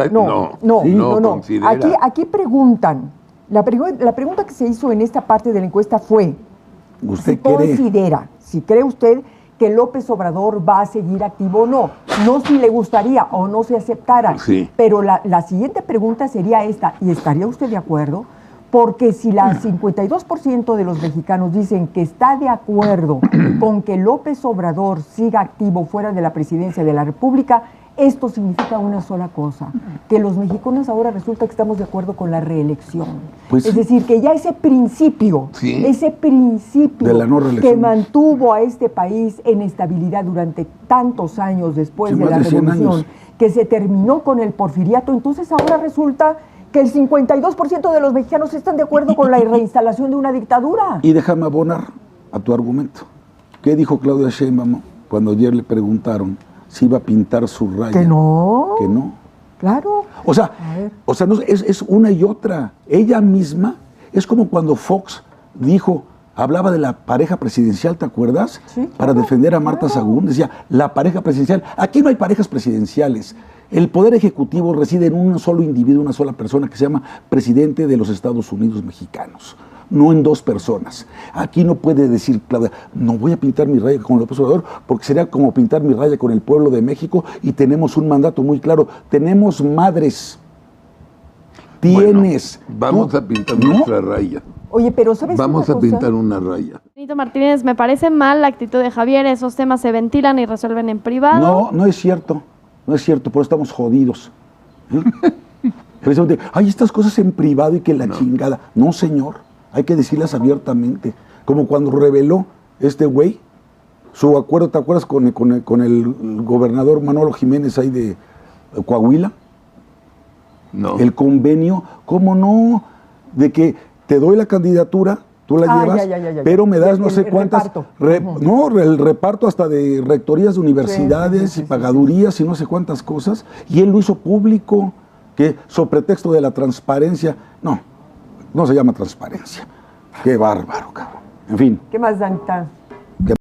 Considera. Aquí preguntan, la pregunta que se hizo en esta parte de la encuesta fue, si cree usted que López Obrador va a seguir activo o no si le gustaría o no se aceptara. Sí. Pero la siguiente pregunta sería esta, ¿y estaría usted de acuerdo? Porque si el 52% de los mexicanos dicen que está de acuerdo con que López Obrador siga activo fuera de la presidencia de la República, esto significa una sola cosa, que los mexicanos ahora resulta que estamos de acuerdo con la reelección. Es decir, que ya ese principio de la no reelección, que mantuvo a este país en estabilidad durante tantos años después de la revolución, que se terminó con el porfiriato, entonces ahora resulta que el 52% de los mexicanos están de acuerdo con la reinstalación de una dictadura. Y déjame abonar a tu argumento. ¿Qué dijo Claudia Sheinbaum cuando ayer le preguntaron si iba a pintar su raya? Que no. Que no. Claro. O sea no, es una y otra. Ella misma, es como cuando Fox hablaba de la pareja presidencial, ¿te acuerdas? Sí, claro, para defender a Marta Sagún, decía, la pareja presidencial. Aquí no hay parejas presidenciales. El poder ejecutivo reside en un solo individuo, una sola persona que se llama presidente de los Estados Unidos mexicanos, no en dos personas. Aquí no puede decir, Claudia, no voy a pintar mi raya con López Obrador porque sería como pintar mi raya con el pueblo de México y tenemos un mandato muy claro. Tenemos madres. Tienes. Bueno, vamos a pintar nuestra raya. Oye, pero ¿sabes Vamos a pintar una raya. Benito Martínez, me parece mal la actitud de Javier. Esos temas se ventilan y resuelven en privado. No es cierto. No es cierto, por eso estamos jodidos. Precisamente, hay estas cosas en privado y que la chingada. No, señor, hay que decirlas abiertamente. Como cuando reveló este güey su acuerdo, ¿te acuerdas con el gobernador Manolo Jiménez ahí de Coahuila? No. El convenio, ¿cómo no? De que te doy la candidatura, tú la llevas, pero me das no sé cuántas... el reparto hasta de rectorías de universidades y pagadurías y no sé cuántas cosas. Y él lo hizo público, que sobre pretexto de la transparencia... No se llama transparencia. Qué bárbaro, cabrón. En fin. ¿Qué más, Danita?